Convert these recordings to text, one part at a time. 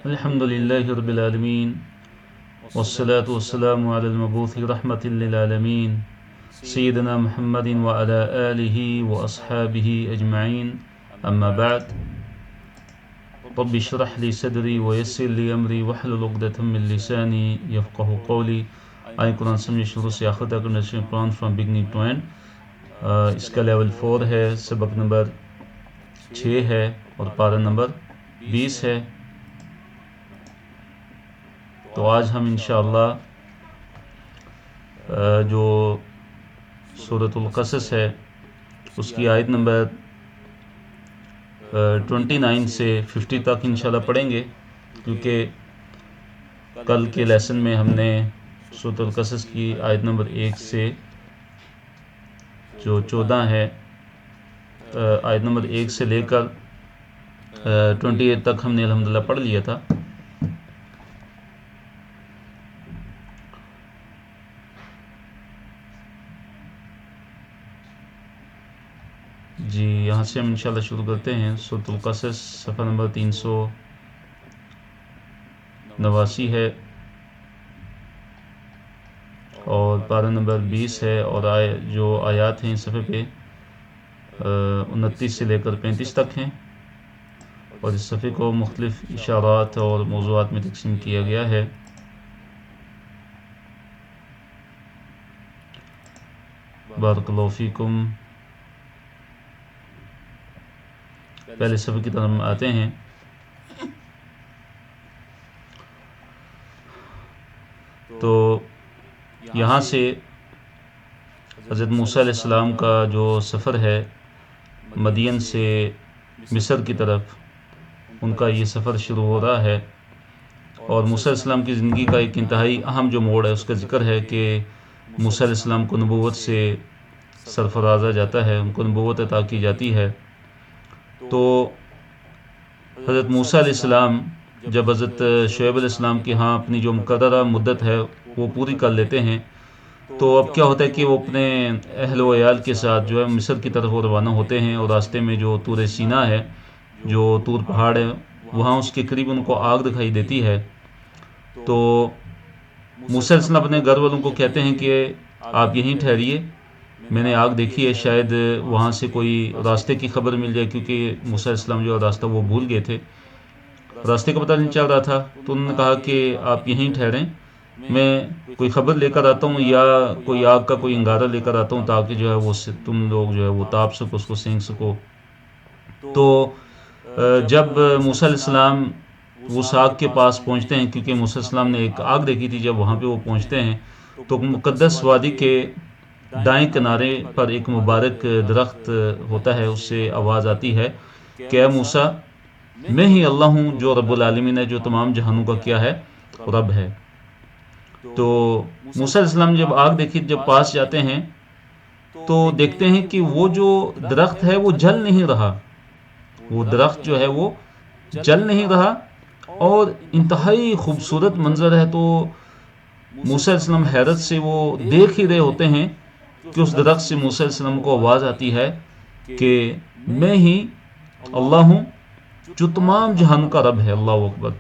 الحمد لله رب العالمين والصلاة والسلام على المبعوث رحمة للعالمين سيدنا محمد وعلى آله وأصحابه أجمعين أما بعد رب اشرح لي صدري ويسر لي أمري واحلل عقدة من لساني يفقه قولي. آئیں قرآن سمجھ شروع سے آخر تک understand Quran from beginning to end. اس کا لیول 4 ہے، سبق نمبر 6 ہے اور پارہ نمبر 20 ہے. تو آج ہم انشاءاللہ جو سورۃ القصص ہے اس کی آیت نمبر 29 سے 50 تک انشاءاللہ پڑھیں گے، کیونکہ کل کے لیسن میں ہم نے سورۃ القصص کی آیت نمبر 1 سے جو 14 ہے، آیت نمبر 1 سے لے کر 28 تک ہم نے الحمدللہ پڑھ لیا تھا. جی یہاں سے ہم انشاءاللہ شروع کرتے ہیں. سورۃ القصص صفحہ نمبر 389 ہے اور پارہ نمبر 20 ہے، اور جو آیات ہیں اس صفحے پہ 29 سے لے کر 35 تک ہیں، اور اس صفحے کو مختلف اشارات اور موضوعات میں تقسیم کیا گیا ہے. بارک اللہ فیکم. پہلے صفحے کی طرف ہم آتے ہیں. تو یہاں سے حضرت موسیٰ علیہ السلام کا جو سفر ہے مدین سے مصر کی طرف، ان کا یہ سفر شروع ہو رہا ہے. اور موسیٰ علیہ السلام کی زندگی کا ایک انتہائی اہم جو موڑ ہے اس کا ذکر ہے کہ موسیٰ علیہ السلام کو نبوت سے سرفرازہ جاتا ہے، ان کو نبوت عطا کی جاتی ہے. تو حضرت موسیٰ علیہ السلام جب حضرت شعیب علیہ السلام کے ہاں اپنی جو مقررہ مدت ہے وہ پوری کر لیتے ہیں، تو اب کیا ہوتا ہے کہ وہ اپنے اہل و عیال کے ساتھ جو ہے مصر کی طرف وہ روانہ ہوتے ہیں. اور راستے میں جو طور سینا ہے، جو طور پہاڑ ہے، وہاں اس کے قریب ان کو آگ دکھائی دیتی ہے. تو موسیٰ علیہ السلام اپنے گھر والوں کو کہتے ہیں کہ آپ یہیں ٹھہریے، میں نے آگ دیکھی ہے، شاید وہاں سے کوئی راستے کی خبر مل جائے، کیونکہ موسیٰ علیہ السلام جو راستہ وہ بھول گئے تھے، راستے کا پتہ نہیں چل رہا تھا. تو انہوں نے کہا کہ آپ یہیں ٹھہریں، میں کوئی خبر لے کر آتا ہوں یا کوئی آگ کا کوئی انگارہ لے کر آتا ہوں، تاکہ جو ہے وہ تم لوگ جو ہے وہ تاپ سکو، اس کو سینک سکو. تو جب موسیٰ علیہ السلام اس آگ کے پاس پہنچتے ہیں، کیونکہ موسیٰ علیہ السلام نے ایک آگ دیکھی تھی، جب وہاں پہ وہ پہنچتے ہیں تو مقدس وادی کے دائیں کنارے پر ایک مبارک درخت ہوتا ہے، اس سے آواز آتی ہے کہ اے موسیٰ، میں ہی اللہ ہوں جو رب العالمین ہے، جو تمام جہانوں کا کیا ہے، رب ہے. تو موسیٰ علیہ السلام جب آگ دیکھی، جب پاس جاتے ہیں تو دیکھتے ہیں کہ وہ جو درخت ہے وہ جل نہیں رہا، وہ درخت جو ہے وہ جل نہیں رہا، اور انتہائی خوبصورت منظر ہے. تو موسیٰ علیہ السلام حیرت سے وہ دیکھ ہی رہے ہوتے ہیں کہ اس درخت سے موسیٰ علیہ السلام کو آواز آتی ہے کہ میں ہی اللہ ہوں جو تمام جہان کا رب ہے. اللہ اکبر.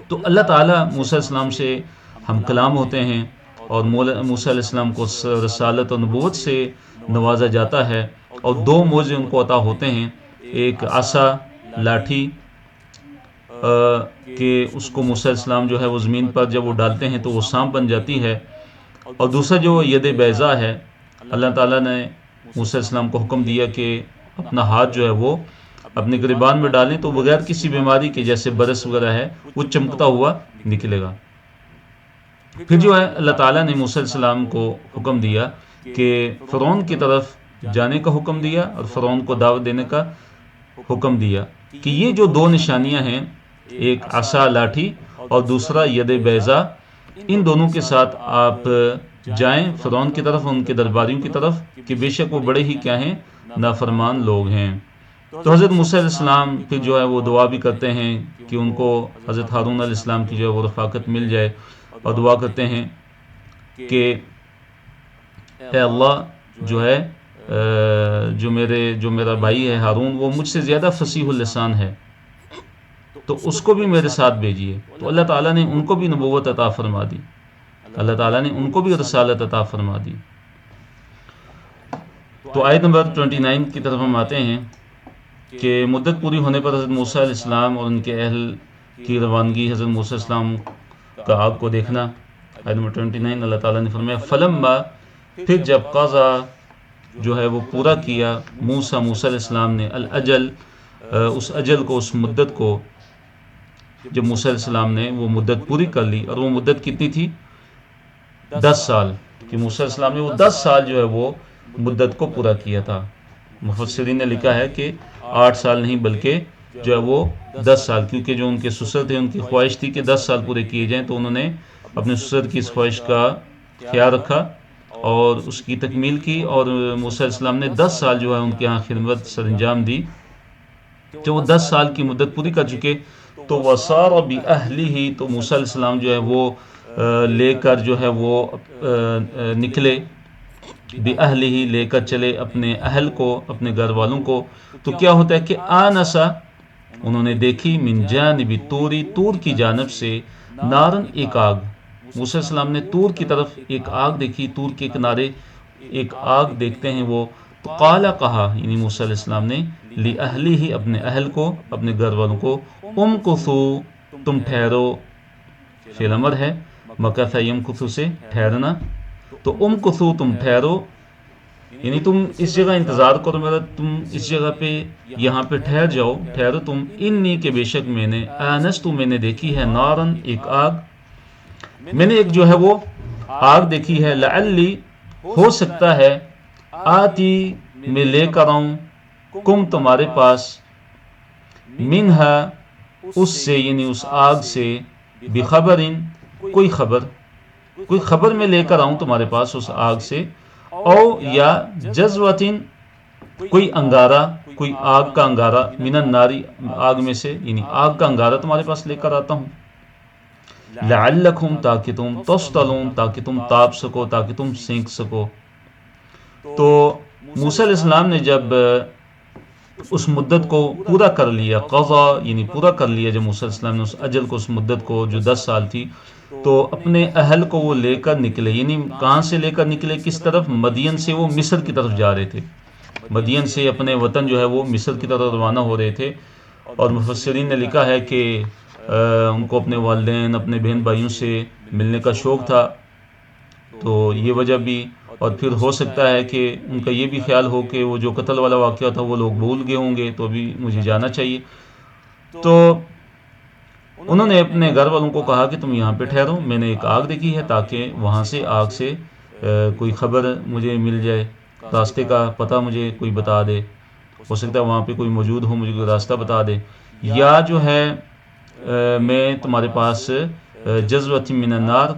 تو اللہ تعالیٰ موسیٰ علیہ السلام سے ہم کلام ہوتے ہیں، اور موسیٰ علیہ السلام کو رسالت و نبوت سے نوازا جاتا ہے، اور 2 موعظے ان کو عطا ہوتے ہیں. ایک عصا، لاٹھی، کہ اس کو موسیٰ علیہ السلام جو ہے وہ زمین پر جب وہ ڈالتے ہیں تو وہ سانپ بن جاتی ہے. اور دوسرا جو ید بیضا ہے، اللہ تعالیٰ نے موسیٰ علیہ السلام کو حکم دیا کہ اپنا ہاتھ جو ہے وہ اپنے گریبان میں ڈالیں تو بغیر کسی بیماری کے، جیسے برس وغیرہ ہے، وہ چمکتا ہوا نکلے گا. پھر جو ہے اللہ تعالیٰ نے موسیٰ علیہ السلام کو حکم دیا کہ فرعون کی طرف جانے کا حکم دیا، اور فرعون کو دعوت دینے کا حکم دیا کہ یہ جو 2 نشانیاں ہیں، ایک عصا لاٹھی اور دوسرا ید بیضا، ان دونوں کے ساتھ آپ جائیں فرعون کی طرف، ان کے درباریوں کی طرف، کہ بے شک وہ بڑے ہی کیا ہیں، نافرمان لوگ ہیں. تو حضرت موسیٰ علیہ السلام پھر جو ہے وہ دعا بھی کرتے ہیں کہ ان کو حضرت ہارون علیہ السلام کی جو ہے وہ رفاقت مل جائے، اور دعا کرتے ہیں کہ اے اللہ جو ہے جو میرا بھائی ہے ہارون، وہ مجھ سے زیادہ فصیح اللسان ہے. تو اس کو بھی میرے ساتھ بھیجیے. تو اللہ تعالیٰ نے ان کو بھی نبوت عطا فرما دی، اللہ تعالیٰ نے ان کو بھی رسالت عطا فرما دی. تو آیت نمبر 29 کی طرف ہم آتے ہیں کہ مدت پوری ہونے پر حضرت موسیٰ علیہ السلام اور ان کے اہل کی روانگی حضرت موسیٰ علیہ السلام کا آگ کو دیکھنا. آیت نمبر 29 اللہ تعالیٰ نے فرمایا فلما، پھر جب قضا جو ہے وہ پورا کیا موسیٰ علیہ السلام نے الاجل، اس اجل کو، اس مدت کو، جب موسیٰ علیہ السلام نے وہ مدت پوری کر لی. اور وہ مدت کتنی تھی؟ 10 سال. کہ موسیٰ علیہ السلام نے وہ 10 سال جو ہے وہ مدت کو پورا کیا تھا. مفسرین نے لکھا ہے کہ 8 سال نہیں بلکہ جو ہے وہ 10 سال، کیونکہ جو ان کے سسر تھے ان کی خواہش تھی کہ 10 سال پورے کیے جائیں، تو انہوں نے اپنے سسر کی اس خواہش کا خیال رکھا اور اس کی تکمیل کی. اور موسیٰ علیہ السلام نے 10 سال جو ہے ان کے یہاں خدمت سر انجام دی. جو وہ 10 سال کی مدت پوری کر چکے تو وَصَارَ بِأَهْلِهِ، تو موسیٰ علیہ السلام جو ہے وہ لے کر جو ہے وہ نکلے، بِأَهْلِهِ لے کر چلے اپنے اہل کو، اپنے گھر والوں کو. تو کیا ہوتا ہے کہ آنسا، انہوں نے دیکھی، من جانب طوری، طور کی جانب سے، نارن، ایک آگ. موسیٰ علیہ السلام نے طور کی طرف ایک آگ دیکھی، طور کے کنارے ایک آگ دیکھتے ہیں وہ. تو قال، کہا، یعنی موسیٰ علیہ السلام نے، لِأَهْلِهِ اپنے اہل کو، اپنے گھر والوں کو، امکثوا تم ٹھہرو. فعل امر ہے، مکث یمکث سے ٹھہرنا. تو امکثوا تم ٹھہرو، یعنی تم اس جگہ انتظار کرو میرا، تم اس جگہ پہ یہاں پہ ٹھہر جاؤ، ٹھہرو تم. انی کہ بے شک میں نے، آنستو میں نے دیکھی ہے، نارن ایک آگ، میں نے ایک جو ہے وہ آگ دیکھی ہے، لعلی ہو سکتا ہے، آتی میں لے کر آؤں، کم تمہارے پاس، منہا اس سے، یعنی اس آگ سے، بخبرن کوئی خبر میں لے کر آؤں تمہارے پاس اس آگ سے، او یا جذوتن کوئی انگارہ، کوئی آگ کا انگارہ، من الناری آگ میں سے، یعنی آگ کا انگارہ تمہارے پاس لے کر آتا ہوں. لعلکم تاکہ تم، تصطلون تاکہ تم تاپ سکو، تاکہ تم سینک سکو. تو موسیٰ علیہ السلام نے جب اس مدت کو پورا کر لیا، قضا یعنی پورا کر لیا، جب موسیٰ علیہ السلام نے اس اجل کو، اس مدت کو جو 10 سال تھی، تو اپنے اہل کو وہ لے کر نکلے. یعنی کہاں سے لے کر نکلے، کس طرف؟ مدین سے. وہ مصر کی طرف جا رہے تھے، مدین سے اپنے وطن جو ہے وہ مصر کی طرف روانہ ہو رہے تھے. اور مفسرین نے لکھا ہے کہ ان کو اپنے والدین، اپنے بہن بھائیوں سے ملنے کا شوق تھا، تو یہ وجہ بھی. اور پھر ہو سکتا ہے کہ ان کا یہ بھی خیال ہو کہ وہ جو قتل والا واقعہ تھا وہ لوگ بھول گئے ہوں گے، تو ابھی مجھے جانا چاہیے. تو انہوں نے اپنے گھر والوں کو کہا کہ تم یہاں پہ ٹھہرو، میں نے ایک آگ دیکھی ہے، تاکہ وہاں سے، آگ سے کوئی خبر مجھے مل جائے، راستے کا پتہ مجھے کوئی بتا دے. ہو سکتا ہے وہاں پہ کوئی موجود ہو، مجھے کوئی راستہ بتا دے. یا جو ہے میں تمہارے پاس جذوۃ من النار،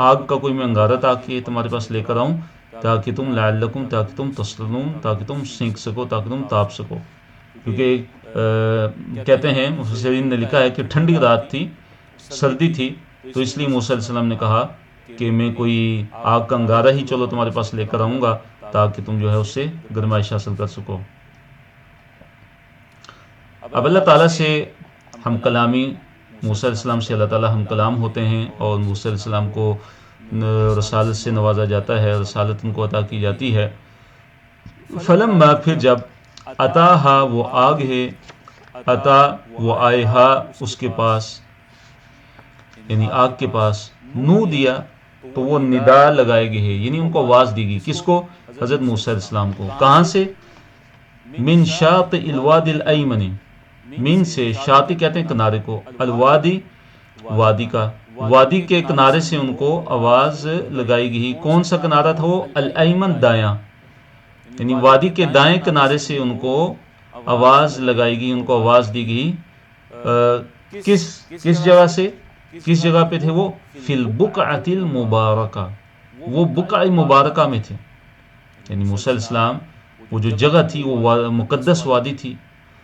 آگ کا کوئی میں انگارہ تاکہ تمہارے پاس لے کر آؤں، تاکہ تم، لعلکم تاکہ تم، تصطلون تاکہ تم سینک سکو، تاکہ تم تاپ سکو. کیونکہ کہتے ہیں، مفسرین نے لکھا ہے کہ ٹھنڈی رات تھی، سردی تھی، تو اس لیے موسیٰ علیہ السلام نے کہا کہ میں کوئی آگ کا انگارہ ہی چلو تمہارے پاس لے کر آؤں گا، تاکہ تم جو ہے اس سے گرمائش حاصل کر سکو. اب اللہ تعالیٰ سے ہم کلامی، موسیٰ علیہ السلام سے اللہ تعالیٰ ہم کلام ہوتے ہیں، اور موسیٰ علیہ السلام کو رسالت سے نوازا جاتا ہے، رسالت ان کو عطا کی جاتی ہے. فلما، پھر جب، عطاہا وہ آگ ہے، عطا وہ آئے ہا اس کے پاس، یعنی آگ کے پاس، نو دیا تو وہ ندا لگائے گئے، یعنی ان کو آواز دی گئی. کس کو؟ حضرت موسیٰ علیہ السلام کو. کہاں سے؟ من شاطئ الوادی الایمن، من سے، شاطئ کہتے ہیں کنارے کو، الوادی وادی کا، وادی کے کنارے سے ان کو آواز لگائی گئی. کون سا کنارہ تھا وہ؟ الایمن، دایاں، یعنی وادی کے دائیں کنارے سے ان کو آواز لگائی گئی، ان کو آواز دی گئی. کس جگہ سے، کس جگہ پہ تھے وہ؟ فی البقعۃ المبارکہ، وہ بقعہ مبارکہ میں تھے. یعنی موسیٰ علیہ السلام، وہ جو جگہ تھی وہ مقدس وادی تھی،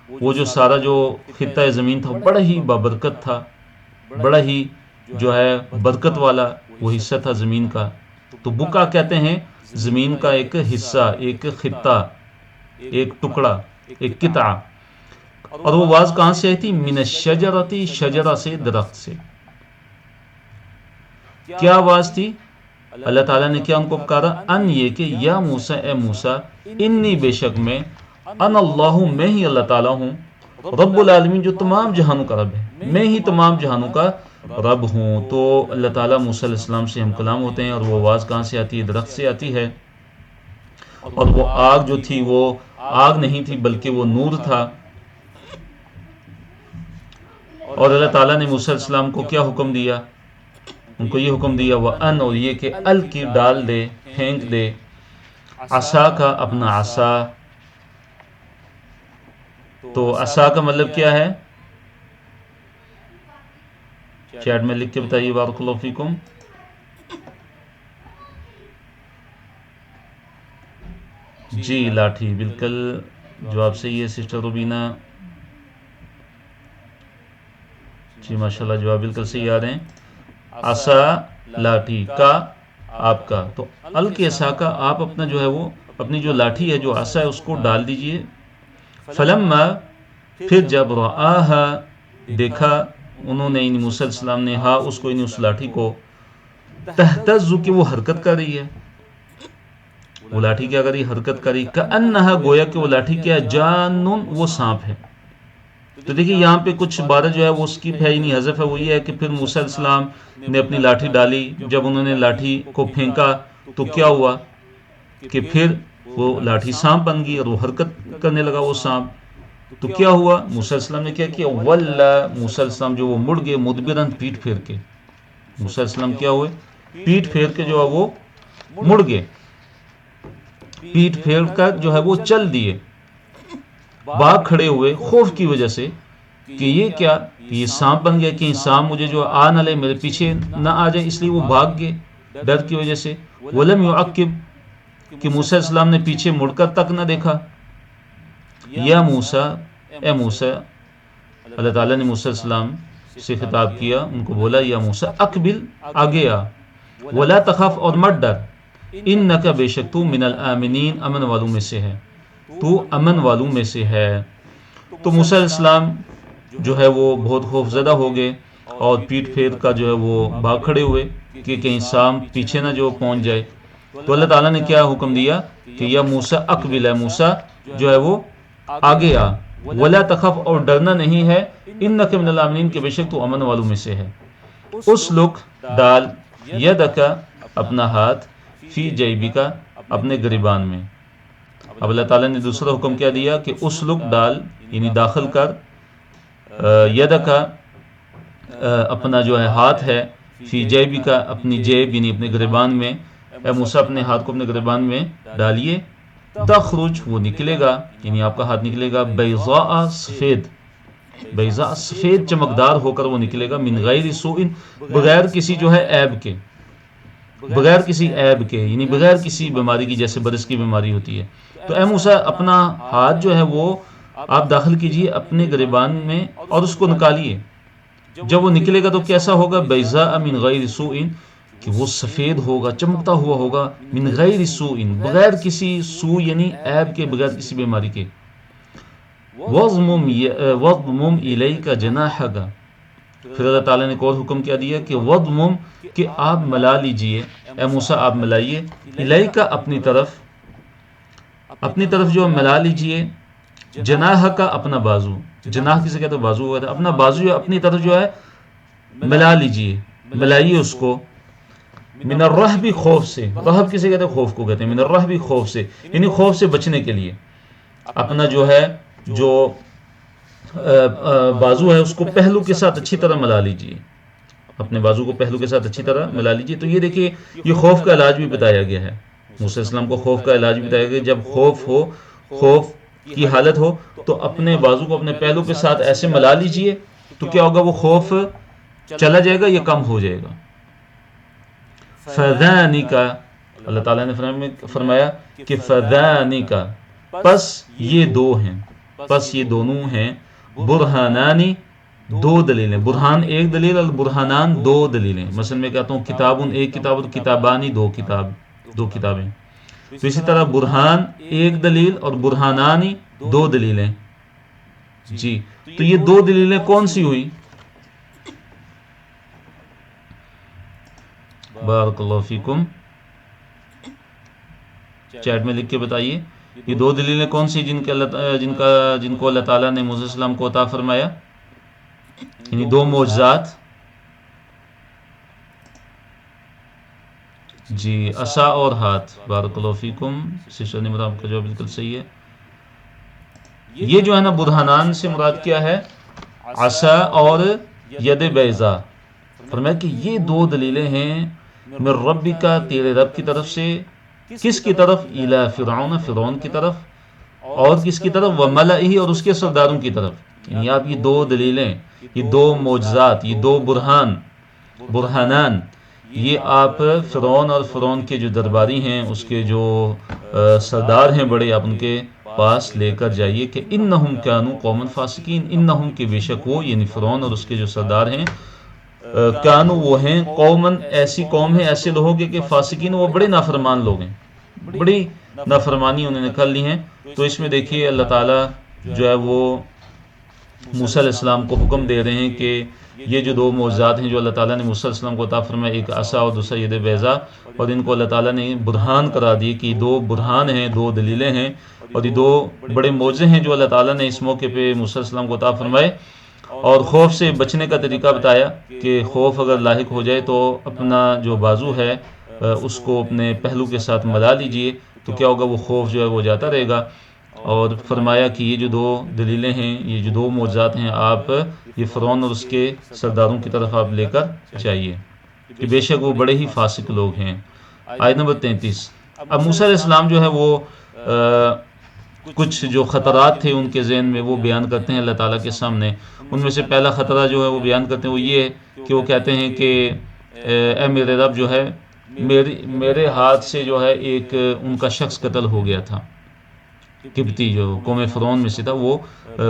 وہ جو سارا جو خطہ زمین تھا بڑا ہی بابرکت تھا، بڑا ہی جو ہے برکت والا وہ حصہ تھا زمین کا. تو بقعہ کہتے ہیں زمین کا ایک حصہ، ایک خطہ، ایک ٹکڑا، ایک قطعہ. اور وہ آواز کہاں سے آئی تھی؟ من الشجرتی، شجرہ سے، درخت سے. کیا آواز تھی؟ اللہ تعالیٰ نے کیا ان کو پکارا؟ ان یہ کہ یا موسیٰ، اے موسیٰ، انی بے شک میں، ان اللہ میں ہی اللہ تعالیٰ ہوں، رب العالمین جو تمام جہانوں کا رب ہے، میں ہی تمام جہانوں کا رب ہوں. تو اللہ تعالیٰ موسیٰ علیہ السلام سے ہم کلام ہوتے ہیں، اور وہ آواز کہاں سے آتی ہے؟ درخت سے آتی ہے. اور وہ آگ جو تھی وہ آگ نہیں تھی بلکہ وہ نور تھا. اور اللہ تعالیٰ نے موسیٰ علیہ السلام کو کیا حکم دیا؟ ان کو یہ حکم دیا وَأَنْ، اور یہ کہ الکی، ڈال دے، پھینک دے، عصا کا، اپنا عصا. تو عصا کا مطلب کیا ہے؟ چیٹ میں لکھ کے بتائیے. بارک اللہ فیکم. جی لاٹھی، بالکل جواب صحیح ہے سسٹر روبینہ. جی ماشاءاللہ جواب بالکل صحیح آ رہے ہیں. عصا لاٹھی کا، آپ کا. تو الکی عصا کا، آپ اپنا جو ہے وہ اپنی جو لاٹھی ہے، جو عصا ہے، اس کو ڈال دیجئے. فلما، پھر جب رآہا، دیکھا انہوں نے، یعنی موسیٰ علیہ السلام نے، ہاں اس کو، یعنی اس لاٹھی کو، تہتز، کہ وہ حرکت کر رہی ہے. وہ لاٹھی کیا کری؟ حرکت کری. کأنہا، گویا کہ وہ لاٹھی کیا ہے؟ جانن، وہ سانپ ہے. تو دیکھیے یہاں پہ کچھ عبارت جو ہے وہ اسکپ ہے، یعنی حذف ہے. وہ یہ ہے کہ پھر موسیٰ علیہ السلام نے اپنی لاٹھی ڈالی. جب انہوں نے لاٹھی کو پھینکا تو کیا ہوا کہ پھر وہ لاٹھی سانپ بن گئی، اور وہ حرکت کرنے لگا وہ سانپ. تو کیا ہوا؟ موسیٰ علیہ السلام نے کیا کیا؟ وَلَّا، موسیٰ علیہ السلام جو وہ مڑ گئے، مدبراً، پیٹ پھیر کے. موسیٰ علیہ السلام کیا ہوئے؟ پیٹ پھیر کے جو ہے وہ مڑ گئے. پیٹ پھیر کر جو ہے وہ چل دیے، باغ کھڑے ہوئے، خوف کی وجہ سے کہ یہ کیا، یہ سانپ بن گیا، کہ سانپ مجھے جو آ نہ لے، میرے پیچھے نہ آ جائے، اس لیے وہ بھاگ گئے ڈر کی وجہ سے. وَلَمْ يُعَقِّبْ، کہ موسیٰ علیہ السلام نے پیچھے مڑ کر تک نہ دیکھا. یا موسیٰ، اے موسیٰ، اللہ تعالیٰ نے موسیٰ علیہ السلام سے خطاب کیا، ان کو بولا یا موسیٰ اقبل، آگے آ، ولا تخف، اور مت ڈر، انک، بے شک تو، من الآمنین، امن والوں میں سے ہے، تو امن والوں میں سے ہے. تو موسیٰ علیہ السلام جو ہے وہ بہت خوف زدہ ہو گئے، اور پیٹ پھیر کا جو ہے وہ بھاگ کھڑے ہوئے کہ کہیں سانپ پیچھے نہ جو پہنچ جائے. تو اللہ تعالیٰ نے کیا حکم دیا کہ یا موسیٰ اقبل، ہے موسیٰ جو ہے وہ آگے آ، ولا تخف، اور ڈرنا نہیں ہے، انک من الآمنین، کے بے شک تو امن والوں میں سے ہے. اسلک، ڈال، یدک، اپنا ہاتھ، فی جیبک، اپنے گریبان میں. اب اللہ تعالیٰ نے دوسرا حکم کیا دیا کہ اسلک، ڈال، یعنی داخل کر، یدک، اپنا جو ہے ہاتھ ہے، فی جیبک، اپنی جیب، یعنی اپنے گریبان میں. اے موسیٰ اپنے ہاتھ کو اپنے گریبان میں ڈالیے. تخرج، وہ نکلے گا، یعنی آپ کا ہاتھ نکلے گا، بیضاء، سفید، بیضاء، سفید چمکدار ہو کر وہ نکلے گا، من غیر سوء، بغیر کسی جو ہے عیب کے، بغیر کسی عیب کے، یعنی بغیر کسی بیماری کی، جیسے برس کی بیماری ہوتی ہے. تو اے موسیٰ اپنا ہاتھ جو ہے وہ آپ داخل کیجئے اپنے گریبان میں، اور اس کو نکالیے. جب وہ نکلے گا تو کیسا ہوگا؟ بیضاء من غیر سوء، کہ وہ سفید ہوگا، چمکتا ہوا ہوگا، من غیر سوء، بغیر کسی سوء، یعنی عیب کے، بغیر کسی بیماری کے. وَضْمُمْ إِلَيْكَ جَنَاحَكَ، پھر اللہ تعالیٰ نے ایک اور حکم کیا دیا کہ وَضْمُمْ، کہ آپ ملا لیجئے، اے موسیٰ آپ ملائیے، إِلَيْكَ، اپنی طرف، اپنی طرف جو ملا لیجئے، جناح کا، اپنا بازو. جناح کسے کہتے ہیں؟ بازو ہوتا ہے. اپنا بازو جو اپنی طرف جو ہے ملا لیجئے، ملائیے اس کو. من الرہب، خوف سے. رہب کسے کہتے ہیں؟ خوف کو کہتے ہیں. من الرہب، خوف سے، یعنی خوف سے بچنے کے لیے اپنا جو ہے جو بازو ہے اس کو پہلو کے ساتھ اچھی طرح ملا لیجئے. اپنے بازو کو پہلو کے ساتھ اچھی طرح ملا لیجئے. تو یہ دیکھیے یہ خوف کا علاج بھی بتایا گیا ہے. موسیٰ علیہ السلام کو خوف کا علاج بھی بتایا گیا. جب خوف ہو، خوف کی حالت ہو، تو اپنے بازو کو اپنے پہلو کے ساتھ ایسے ملا لیجئے، تو کیا ہوگا؟ وہ خوف چلا جائے گا یا کم ہو جائے گا. فَذَانِكَ، اللہ تعالیٰ نے فرمایا کہ فَذَانِكَ، پس یہ دو ہیں، پس یہ دونوں ہیں، برہانانی، دو دلیلیں. برہان ایک دلیل، اور برہانان دو دلیلیں. مثلا میں کہتا ہوں کتابن ایک کتاب، اور کتابانی دو کتابیں. تو اسی طرح برہان ایک دلیل، اور برہانانی دو دلیلیں. جی تو یہ دو دلیلیں کون سی ہوئی؟ بارک اللہ فیکم، چیٹ میں لکھ کے بتائیے یہ دو دلیلیں کون سی جن کو اللہ تعالیٰ نے موسیٰ علیہ السلام کو عطا فرمایا، یعنی دو معجزات؟ جی عصا اور ہاتھ، بارک اللہ فیکم، سسٹر نمرہ آپ کا جواب بالکل صحیح ہے۔ یہ جو ہے نا برہانان سے مراد کیا ہے؟ عصا اور ید بیضا۔ فرمایا کہ یہ دو دلیلیں ہیں من ربک، تیرے رب کی طرف سے، کس کی طرف؟ الی فرعون، فرعون کی طرف، اور کس کی طرف؟ وملئہ، اور اس کے سرداروں کی طرف۔ یعنی آپ یہ دو دلیلیں، یہ دو معجزات، یہ دو برہانان، یہ آپ فرعون اور فرعون کے جو درباری ہیں، اس کے جو سردار ہیں بڑے، آپ ان کے پاس لے کر جائیے کہ انہم کانوا قوما فاسقین، انہم کے بے شک وہ، یعنی فرعون اور اس کے جو سردار ہیں، کانوا وہ ہیں، قومن ایسی قوم ہے، ایسے لوگوں کے کہ فاسقین وہ بڑے نافرمان لوگ ہیں، بڑی نافرمانی انہوں نے کر لی ہیں۔ تو اس میں دیکھیے اللہ تعالیٰ جو ہے وہ موسیٰ علیہ السلام کو حکم دے رہے ہیں کہ یہ جو دو معجزات ہیں جو اللہ تعالیٰ نے موسیٰ علیہ السلام کو عطا فرمایا، ایک عصا اور دوسرا ید بیضا، اور ان کو اللہ تعالیٰ نے برہان قرار دی کہ یہ دو برہان ہیں، دو دلیلیں ہیں، اور یہ دو بڑے معجزے ہیں جو اللہ تعالیٰ نے اس موقع پہ موسیٰ علیہ السلام کو عطا فرمائے۔ اور خوف سے بچنے کا طریقہ بتایا کہ خوف اگر لاحق ہو جائے تو اپنا جو بازو ہے اس کو اپنے پہلو کے ساتھ ملا لیجئے، تو کیا ہوگا، وہ خوف جو ہے وہ جاتا رہے گا۔ اور فرمایا کہ یہ جو دو دلیلیں ہیں، یہ جو دو معجزات ہیں، آپ یہ فرعون اور اس کے سرداروں کی طرف آپ لے کر جائیے کہ بے شک وہ بڑے ہی فاسق لوگ ہیں۔ آیت نمبر 33۔ اب موسیٰ علیہ السلام جو ہے وہ کچھ جو خطرات تھے ان کے ذہن میں وہ بیان کرتے ہیں اللہ تعالیٰ کے سامنے۔ ان میں سے پہلا خطرہ جو ہے وہ بیان کرتے ہیں وہ یہ ہے کہ وہ کہتے ہیں کہ اے میرے رب جو ہے میرے ہاتھ سے جو ہے ایک ان کا شخص قتل ہو گیا تھا، قبطی جو قوم فرعون میں سے تھا وہ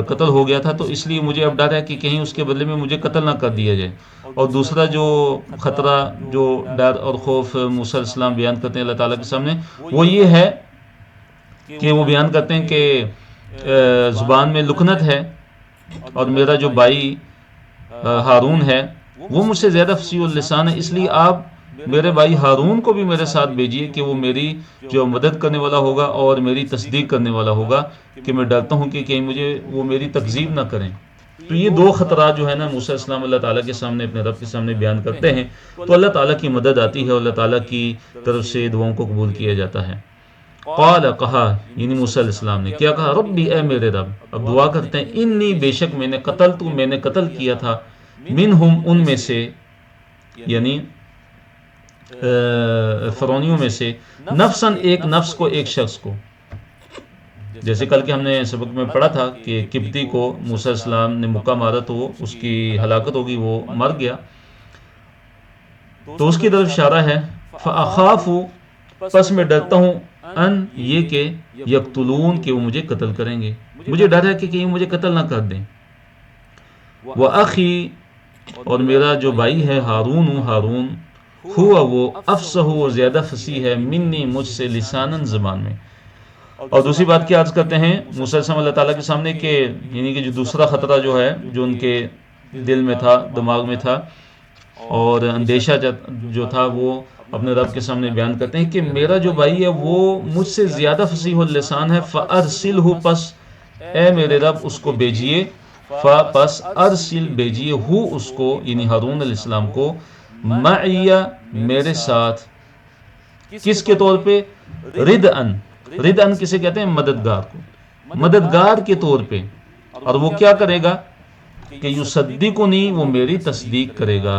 قتل ہو گیا تھا، تو اس لیے مجھے اب ڈر ہے کہ کہیں اس کے بدلے میں مجھے قتل نہ کر دیا جائے۔ اور دوسرا جو خطرہ، جو ڈر اور خوف موسیٰ علیہ السلام بیان کرتے ہیں اللہ تعالیٰ کے سامنے، وہ یہ ہے کہ وہ بیان کرتے ہیں کہ زبان میں لکنت ہے، اور میرا جو بھائی ہارون ہے وہ مجھ سے زیادہ فصیح اللسان ہے، اس لیے آپ میرے بھائی ہارون کو بھی میرے ساتھ بھیجیے کہ وہ میری جو مدد کرنے والا ہوگا اور میری تصدیق کرنے والا ہوگا، کہ میں ڈرتا ہوں کہ کہیں مجھے وہ میری تکذیب نہ کریں۔ تو یہ دو خطرات جو ہے نا موسیٰ السلام اللہ تعالیٰ کے سامنے، اپنے رب کے سامنے بیان کرتے ہیں، تو اللہ تعالیٰ کی مدد آتی ہے، اور اللہ تعالیٰ کی طرف سے دعاؤں کو قبول کیا جاتا ہے۔ قال، کہا، یعنی موسیٰ علیہ السلام نے کیا کہا؟ ربی، اے میرے رب۔ اب دعا کرتے ہیں، انی، بے شک میں نے قتل کیا تھا، منہم، ان میں سے، یعنی فرعونیوں میں سے، نفسن، ایک نفس کو، ایک شخص کو۔ جیسے کل کے ہم نے سبق میں پڑھا تھا کہ قبطی کو موسیٰ علیہ السلام نے مکہ مارا تو اس کی ہلاکت ہوگی، وہ مر گیا، تو اس کی طرف اشارہ ہے۔ فاخاف، پس میں ڈرتا ہوں، ان، یہ کہ یقتلون، کہ وہ مجھے قتل کریں گے، مجھے ڈر ہے کہ کہیں مجھے قتل نہ کر دیں۔ وَأَخِي، اور میرا جو بھائی ہے ہارون، ہوا، وہ افصح، وہ زیادہ فصیح ہے، منی، مجھ سے، لساناً، زبان میں۔ اور دوسری بات کیا عرض کرتے ہیں موسیٰ علیہ السلام اللہ تعالیٰ کے سامنے کہ یعنی کہ جو دوسرا خطرہ جو ہے جو ان کے دل میں تھا، دماغ میں تھا، اور اندیشہ جو تھا، وہ اپنے رب کے سامنے بیان کرتے ہیں کہ میرا جو بھائی ہے وہ مجھ سے زیادہ فصیح اللسان ہے، فَأَرْسِلْهُ، پس اے میرے رب اس کو بھیجیے، پس ارسل، بھیجیے، ہو اس کو، یعنی ہارون علیہ السلام کو، معیہ، میرے ساتھ، کس کے طور پہ؟ ردءً کسے کہتے ہیں؟ مددگار کو، مددگار کے طور پہ۔ اور وہ کیا کرے گا؟ کہ یصدقنی، وہ میری تصدیق کرے گا،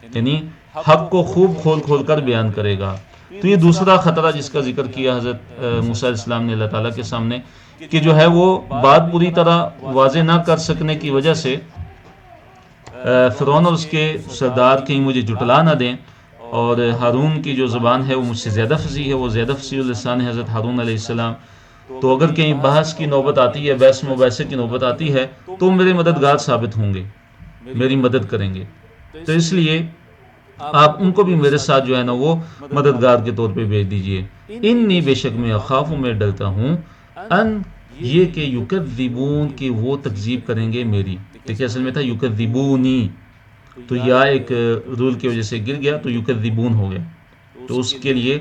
یعنی حق کو خوب کھول کھول کر بیان کرے گا۔ تو یہ دوسرا خطرہ جس کا ذکر کیا حضرت موسیٰ علیہ السلام نے اللہ تعالیٰ کے سامنے، کہ جو ہے وہ بات پوری طرح واضح نہ کر سکنے کی وجہ سے فرعون اور اس کے سردار کہیں مجھے جھٹلا نہ دیں، اور ہارون کی جو زبان ہے وہ مجھ سے زیادہ فصیح ہے، وہ زیادہ فصیح اللسان ہے حضرت ہارون علیہ السلام۔ تو اگر کہیں بحث کی نوبت آتی ہے، بحث مباحثے کی نوبت آتی ہے، تو میرے مددگار ثابت ہوں گے، میری مدد کریں گے۔ تو اس لیے آپ ان کو بھی میرے ساتھ جو ہے نا وہ مددگار کے طور پہ بھیج دیجئے۔ انی، بے شک میں، اخاف، میں ڈرتا ہوں، ان، یہ کہ یکذبون کہ وہ تکذیب کریں گے میری. دیکھیے اصل میں تھا یکذبونی، تو یا ایک رول کی وجہ سے گر گیا تو یکذبون ہو گیا. تو اس کے لیے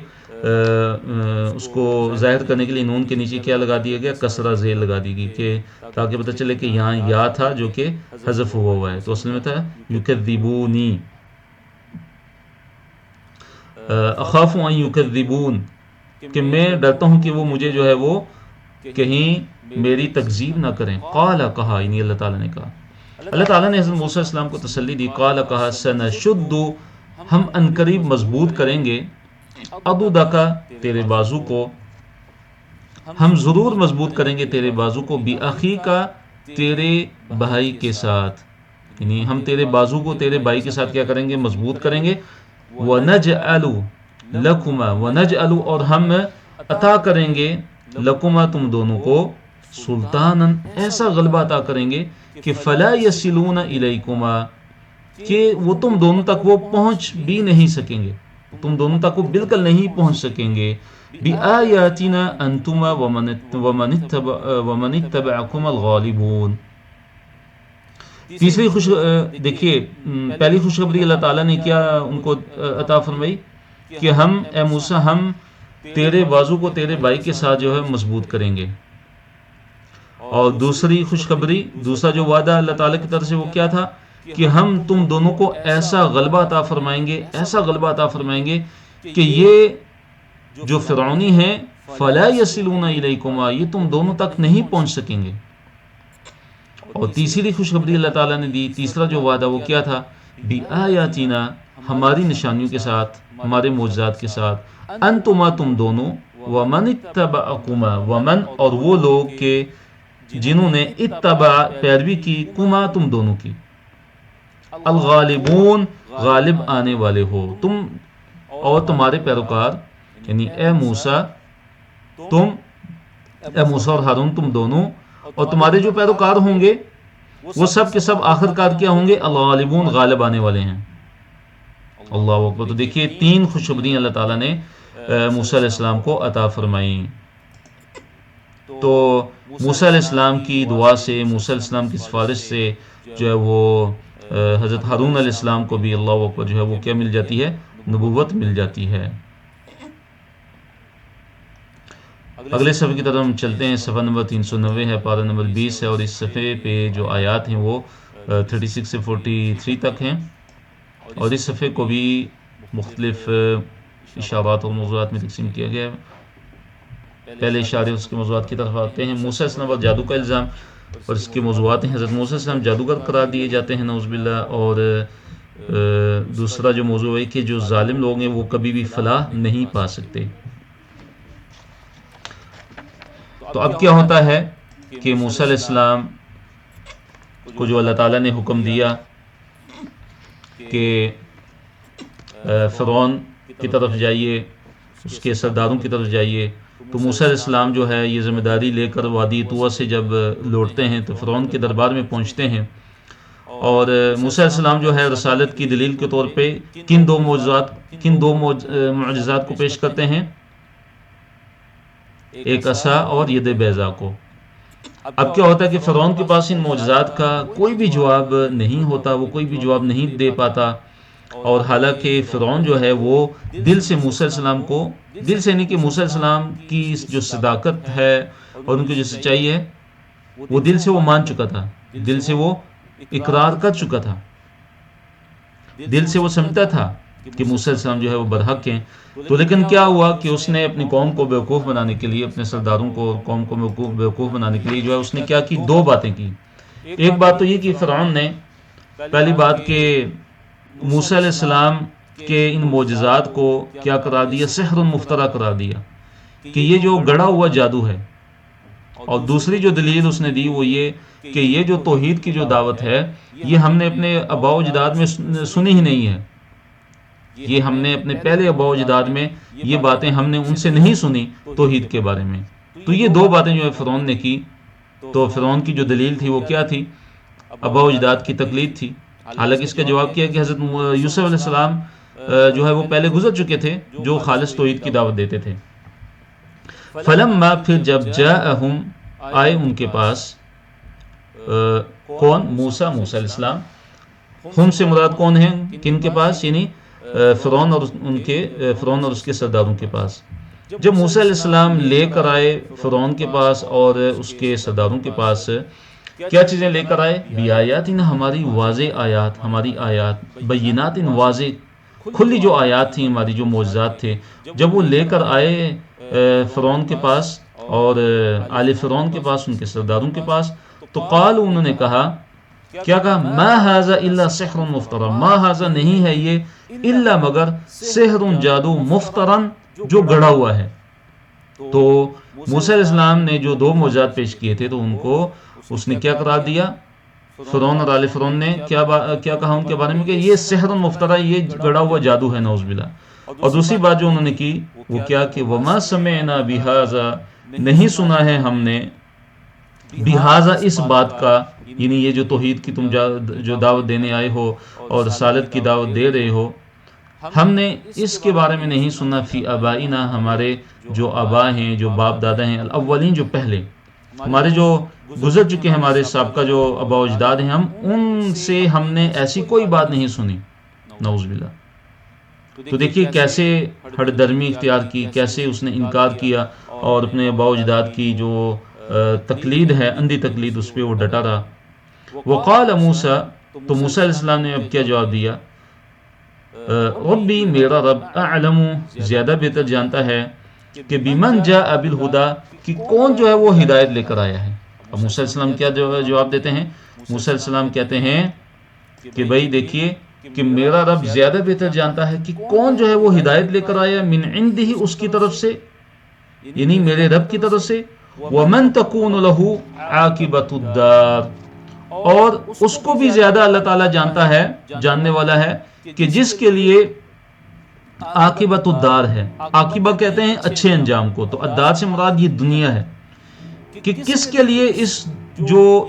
اس کو ظاہر کرنے کے لیے نون کے نیچے کیا لگا دیا گیا؟ کسرہ ذیل لگا دی گئی، کہ تاکہ پتہ چلے کہ یہاں یا تھا جو کہ حذف ہوا ہے. تو اصل میں تھا یکذبونی. اخاف ان یکذبون کہ میں ڈرتا ہوں کہ وہ مجھے جو ہے وہ کہیں میری تکذیب نہ کریں. قال کہا، یعنی اللہ تعالیٰ نے کہا، اللہ تعالیٰ نے حضرت موسیٰ علیہ السلام کو تسلی دی. قال کہا سنشد ہم عنقریب مضبوط کریں گے، عضدک تیرے بازو کو، ہم ضرور مضبوط کریں گے تیرے بازو کو، باخیک تیرے بھائی کے ساتھ، یعنی ہم تیرے بازو کو تیرے بھائی کے ساتھ کیا کریں گے؟ مضبوط کریں گے. وَنَجْعَلُ لَكُمَا وَنَجْعَلُ اور ہم عطا کریں گے لَكُمَا تم دونوں کو، سلطاناً ایسا غلبہ عطا کریں گے کہ فَلَا يَصِلُونَ إِلَيْكُمَا کہ وہ تم دونوں تک وہ پہنچ بھی نہیں سکیں گے، تم دونوں تک وہ بالکل نہیں پہنچ سکیں گے. بِآيَاتِنَا أَنْتُمَا وَمَنِ اتَّبَعَكُمَ الْغَالِبُونَ. تیسری دیکھیے پہلی خوشخبری اللہ تعالیٰ نے کیا ان کو عطا فرمائی کہ ہم اے موسیٰ ہم تیرے بازو کو تیرے بھائی کے ساتھ جو ہے مضبوط کریں گے. اور دوسری خوشخبری، دوسرا جو وعدہ اللہ تعالیٰ کی طرف سے وہ کیا تھا کہ ہم تم دونوں کو ایسا غلبہ عطا فرمائیں گے، ایسا غلبہ عطا فرمائیں گے کہ یہ جو فرعونی ہیں فلا یصلون الیکما یہ تم دونوں تک نہیں پہنچ سکیں گے. اور تیسری خوشخبری اللہ تعالیٰ نے دی، تیسرا جو وعدہ وہ کیا تھا؟ بآیاتنا ہماری نشانیوں کے ساتھ، ہمارے معجزات کے ساتھ، انتما تم دونوں، ومن اتبعکما ومن اور وہ لوگ کہ جنہوں نے اتبع پیروی کی، کما تم دونوں کی، الغالبون غالب آنے والے ہو تم اور تمہارے پیروکار، یعنی اے موسیٰ اور ہارون تم دونوں اور تمہارے جو پیروکار ہوں گے وہ سب کے سب آخرکار کیا ہوں گے؟ الغالبون غالب آنے والے ہیں. اللہ اکبر. تو دیکھیے تین خوشخبریاں اللہ تعالیٰ نے موسیٰ علیہ السلام کو عطا فرمائیں. تو موسیٰ علیہ السلام کی دعا سے، موسیٰ علیہ السلام کی سفارش سے جو ہے وہ حضرت ہارون علیہ السلام کو بھی اللہ اکبر جو ہے وہ کیا مل جاتی ہے؟ نبوت مل جاتی ہے. اگلے صفحے کی طرف ہم چلتے ہیں. صفحہ نمبر 390 ہے، پارہ نمبر 20 ہے، اور اس صفحے پہ جو آیات ہیں وہ 36 سے 43 تک ہیں. اور اس صفحے کو بھی مختلف اشارات اور موضوعات میں تقسیم کیا گیا ہے. پہلے اشارے اس کے موضوعات کی طرف آتے ہیں. موسیٰ علیہ السلام پر جادو کا الزام اور اس کے موضوعات ہیں. حضرت موسیٰ علیہ السلام جادوگر قرار دیے جاتے ہیں نعوذ باللہ. اور دوسرا جو موضوع ہے کہ جو ظالم لوگ ہیں وہ کبھی بھی فلاح نہیں پا سکتے. تو اب کیا ہوتا ہے کہ موسیٰ علیہ السلام کو جو اللہ تعالیٰ نے حکم دیا کہ فرعون کی طرف جائیے، اس کے سرداروں کی طرف جائیے، تو موسیٰ علیہ السلام جو ہے یہ ذمہ داری لے کر وادی طویٰ سے جب لوٹتے ہیں تو فرعون کے دربار میں پہنچتے ہیں. اور موسیٰ علیہ السلام جو ہے رسالت کی دلیل کے طور پہ کن دو معجزات کو پیش کرتے ہیں؟ ایک عصا اور ید بیضاء کو. اب کیا ہوتا ہے کہ فرعون کے پاس ان معجزات کا کوئی بھی جواب نہیں ہوتا، وہ کوئی بھی جواب نہیں دے پاتا. اور حالانکہ فرعون جو ہے وہ دل سے موسیٰ علیہ السلام کو، دل سے نہیں کہ موسیٰ علیہ السلام کی جو صداقت ہے اور ان کی جو سچائی ہے وہ دل سے وہ مان چکا تھا، دل سے وہ اقرار کر چکا تھا، دل سے وہ سمجھتا تھا کہ موسیٰ علیہ السلام جو ہے وہ برحق ہیں. تو لیکن کیا ہوا کہ اس نے اپنی قوم کو بیوقوف بنانے کے لیے، اپنے سرداروں کو، قوم کو بیوقوف بنانے کے لیے جو ہے اس نے کیا کی؟ دو باتیں کی. ایک بات تو یہ کہ فرعون نے پہلی بات کہ موسیٰ علیہ السلام کے ان معجزات کو کیا قرار دیا؟ سحر مفترا قرار دیا کہ یہ جو گڑا ہوا جادو ہے. اور دوسری جو دلیل اس نے دی وہ یہ کہ یہ جو توحید کی جو دعوت ہے یہ ہم نے اپنے آباء و اجداد میں سنی ہی نہیں ہے، یہ ہم نے اپنے پہلے آباء و اجداد میں یہ باتیں ہم نے ان سے نہیں سنی توحید کے بارے میں. تو یہ دو باتیں جو ہے فرعون نے کی. تو فرعون کی جو دلیل تھی وہ کیا تھی؟ آباء و اجداد کی تقلید تھی. حالانکہ اس کا جواب کیا کہ حضرت یوسف علیہ السلام جو ہے وہ پہلے گزر چکے تھے جو خالص توحید کی دعوت دیتے تھے. فلما پھر جب جاءہم آئے ان کے پاس کون؟ موسیٰ علیہ السلام. ہم سے مراد کون ہیں؟ کن کے پاس؟ یعنی فرعون اور اس کے سرداروں کے پاس. جب موسیٰ علیہ السلام لے کر آئے فرعون کے پاس اور اس کے سرداروں کے پاس، کیا چیزیں لے کر آئے؟ بیایات، ہماری واضح آیات، ہماری آیات، بینات، واضح کھلی جو آیات تھیں، ہماری جو معجزات تھے. جب وہ لے کر آئے فرعون کے پاس اور آل فرعون کے پاس، ان کے سرداروں کے پاس، تو قالوا، انہوں نے کہا، کیا کہا؟ ما ھذا الا سحر مفترى، ما ھذا نہیں ہے یہ الا مگر سحر، جادو، مفترن جو گڑھا ہوا ہے. تو موسیٰ علیہ السلام نے جو 2 معجزات پیش کیے تھے تو ان کو اس نے کیا قرار دیا؟ فرعون اور آل فرعون نے کیا کہا ان کے بارے میں کہ یہ سحر مفترى، یہ گڑھا ہوا جادو ہے، نعوذ باللہ. اور دوسری بات جو انہوں نے کی وہ کیا کہ وما سمعنا بہذا، نہیں سنا ہے ہم نے، بہذا اس بات کا، یعنی یہ جو توحید کی تم جو دعوت دینے آئے ہو اور رسالت کی دعوت دے رہے ہو، ہم نے اس کے بارے میں نہیں سنا فی آبائنا، ہمارے جو آبا ہیں، جو باپ دادا ہیں، الاولین، جو پہلے ہمارے جو گزر چکے ہیں، ہمارے سابقہ جو آبا و اجداد ہیں، ان سے ہم نے ایسی کوئی بات نہیں سنی، نعوذ باللہ. تو دیکھیے کیسے ہٹ درمی اختیار کی، کیسے اس نے انکار کیا اور اپنے آبا و اجداد کی جو تقلید ہے، اندھی تقلید، اس پہ وہ ڈٹا رہا. وقال موسیٰ، تو موسیٰ علیہ السلام نے اب کیا جواب دیا؟ ربی، میرا رب، اعلم، زیادہ بہتر جانتا ہے کہ بمن جاء بالہدی، کہ کون جو ہے وہ ہدایت لے کر آیا ہے. اب موسیٰ علیہ السلام کیا جواب دیتے ہیں؟ موسیٰ علیہ السلام کہتے ہیں کہ بھائی دیکھیے کہ میرا رب زیادہ بہتر جانتا ہے کہ کون جو ہے وہ ہدایت لے کر آیا، من عندہ، اس کی طرف سے، یعنی میرے رب کی طرف سے، ومن تکون لہ عاقبۃ الدار، اور اس کو بھی زیادہ اللہ تعالیٰ جانتا ہے، جاننے والا ہے کہ جس کے لیے عاقبۃ الدار ہے. عاقبہ کہتے ہیں اچھے انجام کو، تو الدار سے مراد یہ دنیا ہے، کہ کس کے لیے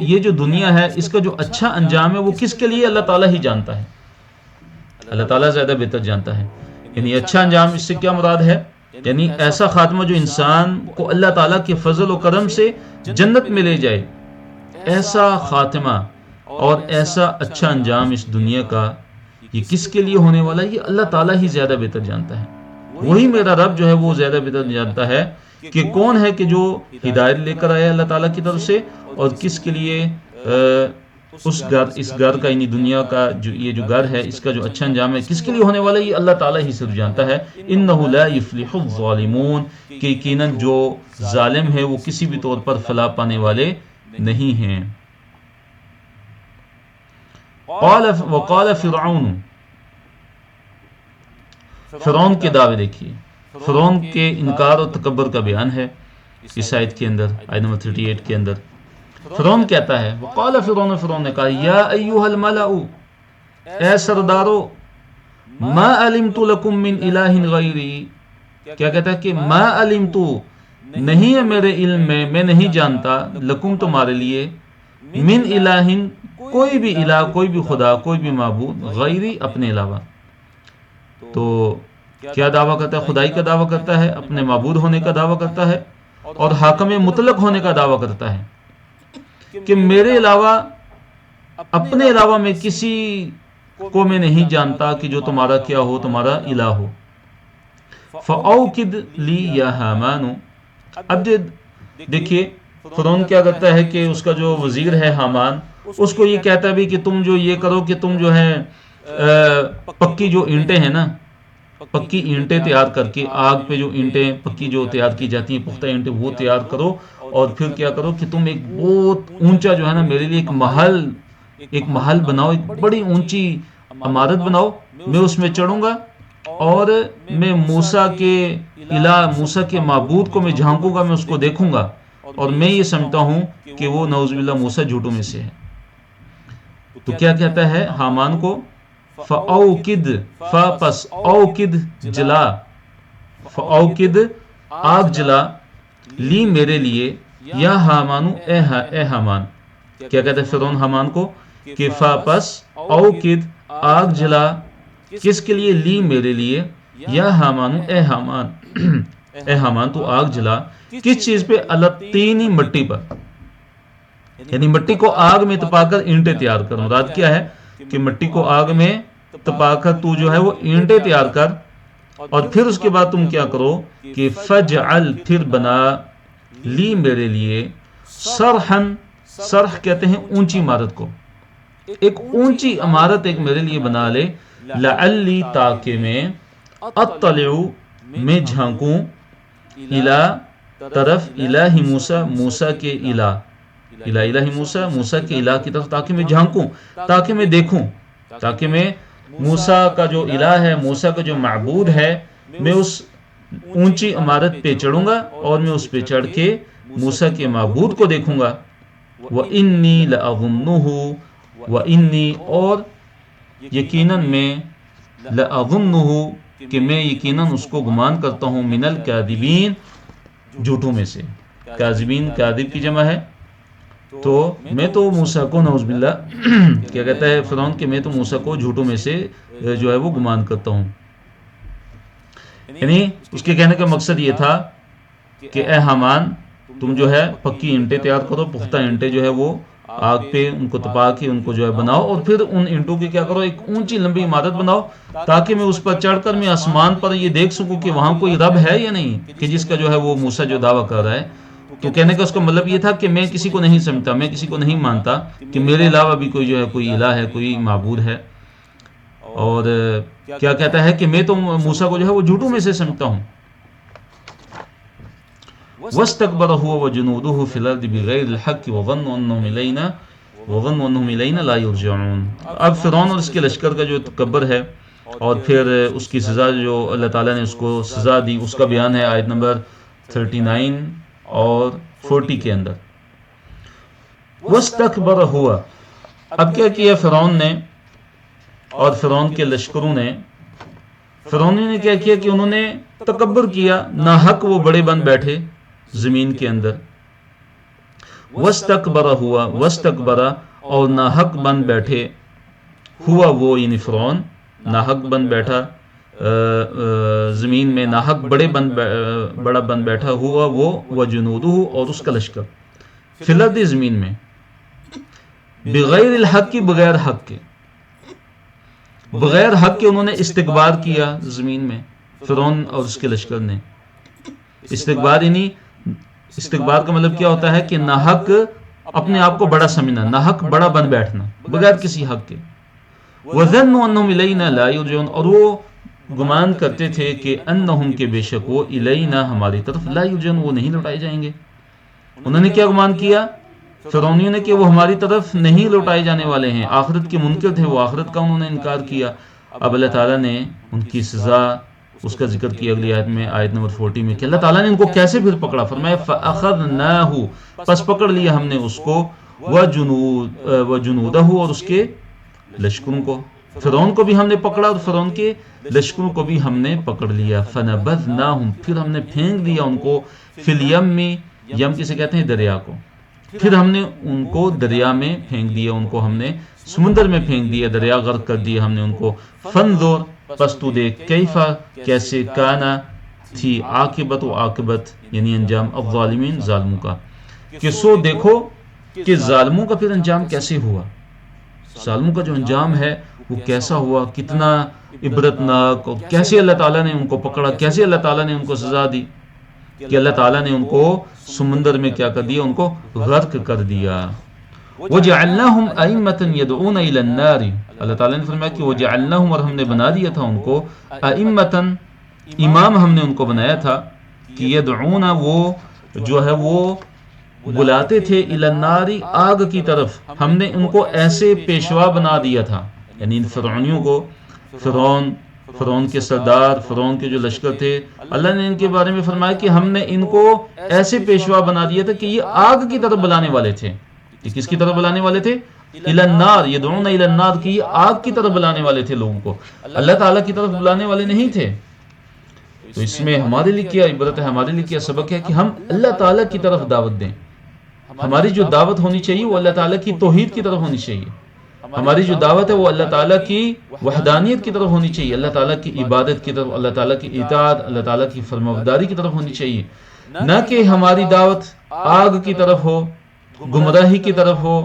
یہ جو دنیا ہے، اس کا جو اچھا انجام ہے وہ کس کے لیے اللہ تعالیٰ ہی جانتا ہے. اللہ تعالیٰ زیادہ بہتر جانتا ہے. یعنی اچھا انجام اس سے کیا مراد ہے؟ یعنی ایسا خاتمہ جو انسان کو اللہ تعالیٰ کے فضل و کرم سے جنت میں لے جائے، ایسا خاتمہ اور ایسا اچھا انجام اس دنیا کا، یہ کس کے لیے ہونے والا ہے؟ یہ اللہ تعالیٰ ہی زیادہ بہتر جانتا ہے. وہی میرا رب جو ہے وہ زیادہ بہتر جانتا ہے کہ کون ہے کہ جو ہدایت لے کر آیا اللہ تعالیٰ کی طرف سے، اور کس کے لیے اس گھر کا، یعنی دنیا کا یہ جو گھر ہے، اس کا جو اچھا انجام ہے کس کے لیے ہونے والا ہے، یہ اللہ تعالیٰ ہی صرف جانتا ہے. انہ لا یفلح الظالمون، کہ یقیناً جو ظالم ہے وہ کسی بھی طور پر فلاح پانے والے نہیں ہیں. وقال فرعون، فرعون کے دعوے دیکھیے، فرعون کے انکار اور تکبر کا بیان ہے اس آیت کے اندر، آیت نمبر 38 کے اندر. فرعون کہتا ہے، وقال فرعون، فرعون نے کہا، یا ایھا الملأ، اے سردارو، ما علمت لکم من الہ غیری، کیا کہتا ہے کہ ما علمت، نہیں ہے میرے علم میں نہیں جانتا، لکم تمہارے لیے، من الہ، کوئی بھی الہ، کوئی بھی خدا، کوئی بھی معبود، غیری، اپنے علاوہ. تو کیا دعویٰ کرتا ہے؟ خدائی کا دعویٰ کرتا ہے، اپنے معبود ہونے کا دعویٰ کرتا ہے، اور حاکم مطلق ہونے کا دعویٰ کرتا ہے کہ میرے علاوہ، اپنے علاوہ میں کسی کو میں نہیں جانتا کہ جو تمہارا کیا ہو، تمہارا الہ ہو. فَأَوْقِدْ لِي يَا حَامَانُ، اب دیکھیے فرعون کیا کرتا ہے کہ اس کا جو وزیر ہے حامان، اس کو یہ کہتا ہے بھی کہ تم جو یہ کرو کہ تم جو ہے پکی جو اینٹیں ہیں نا، پکی اینٹیں تیار کر کے، آگ پہ جو اینٹیں پکی جو تیار کی جاتی ہیں، پختہ اینٹیں، وہ تیار کرو، اور پھر کیا کرو کہ تم ایک بہت اونچا جو ہے نا میرے لیے ایک محل بناؤ، ایک بڑی اونچی عمارت بناؤ، میں اس میں چڑھوں گا، اور میں موسیٰ کے الہ، موسیٰ کے معبود کو میں جھانکوں گا، میں اس کو دیکھوں گا، اور میں یہ سمجھتا ہوں کہ وہ نعوذ باللہ موسیٰ جھوٹوں میں سے ہے. تو کیا کہتا ہے حامان کو؟ فَأَوْقِدْ، پس اوقد، جلا، فَأَوْقِدْ، آگ جلا، لی، میرے لیے، یا حامانو، اے حامان. کیا کہتا ہے فرعون حامان کو کہ پس اوقد، آگ جلا، کس کے لیے؟ لی، میرے لیے، یا حامانو، اے حامان، اے حامان تو آگ جلا، کس چیز پہ؟ الطینی، مٹی پر. یعنی مٹی کو آگ میں تپا کر اینٹیں تیار کر. مراد کیا ہے کہ مٹی کو آگ میں تپا کر تو جو ہے وہ اینٹیں تیار کر, اور پھر اس کے بعد تم کیا کرو کہ فجعل پھر بنا لی میرے لیے سرحن, سرح کہتے ہیں اونچی عمارت کو, ایک اونچی عمارت ایک میرے لیے بنا لے, لعلی تاکہ میں اطلع میں جھانکوں, الہ طرف الہ موسیٰ, موسیٰ کے الہ, الہ موسیٰ, موسیٰ کے الہ کی طرف, تاکہ میں جھانکوں, تاکہ میں دیکھوں, تاکہ میں موسیٰ کا جو الہ ہے, موسیٰ کا جو معبود ہے, میں اس اونچی عمارت پہ چڑھوں گا اور میں اس پہ چڑھ کے موسیٰ کے معبود کو دیکھوں گا. وَإِنِّي لَأَظُنُّهُ, وَإِنِّي اور یقیناً میں, لَأَظُنُّهُ کہ میں یقیناً اس کو گمان کرتا ہوں, من الکاذبین جھوٹوں میں سے. کاذبین کاذب کی جمع ہے, تو میں تو موسیٰ کو نعوذ باللہ کیا کہتا ہے فرعون کہ میں تو موسیٰ کو جھوٹوں میں سے جو ہے وہ گمان کرتا ہوں. یعنی اس کے کہنے کا مقصد یہ تھا کہ اے حامان تم جو ہے پکی اینٹیں تیار کرو, پختہ اینٹیں جو ہے وہ آگ پہ ان کو تپا کے ان کو جو ہے بناؤ, اور پھر ان اینٹوں کی کیا کرو ایک اونچی لمبی عمارت بناؤ, تاکہ میں اس پر چڑھ کر میں آسمان پر یہ دیکھ سکوں کہ وہاں کوئی رب ہے یا نہیں, کہ جس کا جو ہے وہ موسیٰ جو دعویٰ کر رہا ہے. تو کہنے کا اس کا مطلب یہ تھا کہ میں کسی کو نہیں سمجھتا, میں کسی کو نہیں مانتا کہ میرے علاوہ بھی کوئی جو ہے کوئی الہ ہے, کوئی معبود ہے. اور کیا کہتا ہے کہ میں تو موسیٰ کو جو ہے وہ جھوٹوں میں سے سمجھتا ہوں. وَاسْتَكْبَرَ هُوَ وَجُنُودُهُ فِي الْأَرْضِ بِغَيْرِ الْحَقِّ وَظَنُّوا أَنَّهُمْ إِلَيْنَا لَا يُرْجَعُونَ. اب فرعون اور اس کے لشکر کا جو تکبر ہے, اور پھر اس کی سزا جو اللہ تعالیٰ نے اس کو سزا دی, اس کا بیان ہے آیت نمبر 39 اور 40 کے اندر. وَاسْتَكْبَرَ هُوَ, اب کیا کیا فرعون نے اور فرعون کے لشکروں نے, فرعون نے کیا کیا کہ انہوں نے تکبر کیا, ناحق وہ بڑے بن بیٹھے زمین کے اندر. وَاسْتَكْبَرَ ہوا, وَاسْتَكْبَرَ اور ناحق بن بیٹھے, ہوا وہ یعنی فرعون ناحق بن بیٹھا زمین میں, ناحق بڑا بن بیٹھا, ہوا وہ وجنودہ اور اس کا لشکر, فی الارض زمین میں, بغیر الحق کی بغیر حق کے, بغیر حق کے انہوں نے استکبار کیا زمین میں, فرعون اور اس کے لشکر نے. استکبار یعنی استکبار کا مطلب کیا ہوتا ہے کہ ناحق اپنے آپ کو بڑا سمجھنا, ناحق بڑا بن بیٹھنا بغیر کسی حق کے. وَظَنُّوا أَنَّهُمْ إِلَيْنَا لَا يُرْجَعُونَ, اور وہ گمان کرتے تھے کہ انہم کے بے شک وہ الینا ہماری طرف, لا یرجعون وہ نہیں لوٹائے جائیں گے. انہوں نے کیا گمان کیا فرعونیوں نے کہ وہ ہماری طرف نہیں لوٹائے جانے والے ہیں, آخرت کے منکر تھے وہ, آخرت کا انہوں نے انکار کیا. اب اللہ تعالیٰ نے ان کی سزا اس کا ذکر کیا اگلی آیت میں, آیت نمبر 40 میں, کہ اللہ تعالیٰ نے ان کو کیسے پھر پکڑا. فرمایا فَأَخَذْنَاهُ پس پکڑ لیا ہم نے اس کو, وَجُنُودَهُ اور اس کے لشکروں کو, فرعون کو بھی ہم نے پکڑا اور فرعون کے لشکروں کو بھی ہم نے پکڑ لیا. فَنَبَذْنَاهُمْ پھر ہم نے پھینک دیا ان کو, فِي الْيَمِّ یم کسے کہتے ہیں دریا کو, پھر ہم نے ان کو دریا میں پھینک دیا, ان کو ہم نے سمندر میں پھینک دیا, دریا غرق کر دیا ہم نے ان کو. فَانظُرْ پس تو دیکھ, کیفا کیسے, کانا تھی, عاقبت و عاقبت یعنی انجام, الظالمین ظالموں کا, کہ سو دیکھو کہ ظالموں کا پھر انجام کیسے ہوا, ظالموں کا جو انجام ہے وہ کیسا ہوا, کتنا عبرتناک, اور کیسے اللہ تعالیٰ نے ان کو پکڑا, کیسے اللہ تعالیٰ نے ان کو سزا دی, کہ اللہ تعالیٰ نے ان کو سمندر میں کیا کر دیا, ان کو غرق کر دیا. وَجَعَلْنَاهُمْ أَئِمَّةً يَدْعُونَ إِلَى النَّارِ, اللہ تعالیٰ نے فرمایا کہ وَجَعَلْنَاهُمْ اور ہم نے بنا دیا تھا ان کو, أَئِمَّةً امام ہم نے ان کو بنایا تھا, کہ يَدْعُونَ وہ جو ہے وہ بلاتے تھے, إِلَى النَّارِ آگ کی طرف, ہم نے ان کو ایسے پیشوا بنا دیا تھا, یعنی ان فرعونیوں کو, فرعون کے سردار, فرعون کے جو لشکر تھے, اللہ نے ان کے بارے میں فرمایا کہ ہم نے ان کو ایسے پیشوا بنا دیا تھا کہ یہ آگ کی طرف بلانے والے تھے. کہ کس کی طرف بلانے والے تھے, الی النار, یدعون الی النار, کی آگ کی طرف بلانے والے تھے لوگوں کو, اللہ تعالیٰ کی طرف بلانے والے نہیں تھے. تو اس میں ہمارے لیے کیا عبرت ہے, ہمارے لیے کیا سبق ہے کہ ہم اللہ تعالیٰ کی طرف دعوت دیں. ہماری جو دعوت ہونی چاہیے وہ اللہ تعالیٰ کی توحید کی طرف ہونی چاہیے, ہماری جو دعوت ہے وہ اللہ تعالیٰ کی وحدانیت کی طرف ہونی چاہیے, اللہ تعالیٰ کی عبادت کی طرف, اللہ تعالیٰ کی اطاعت, اللہ تعالیٰ کی فرمانبرداری کی طرف ہونی چاہیے, نہ کہ ہماری دعوت آگ کی طرف ہو, گمراہی کی طرف ہو،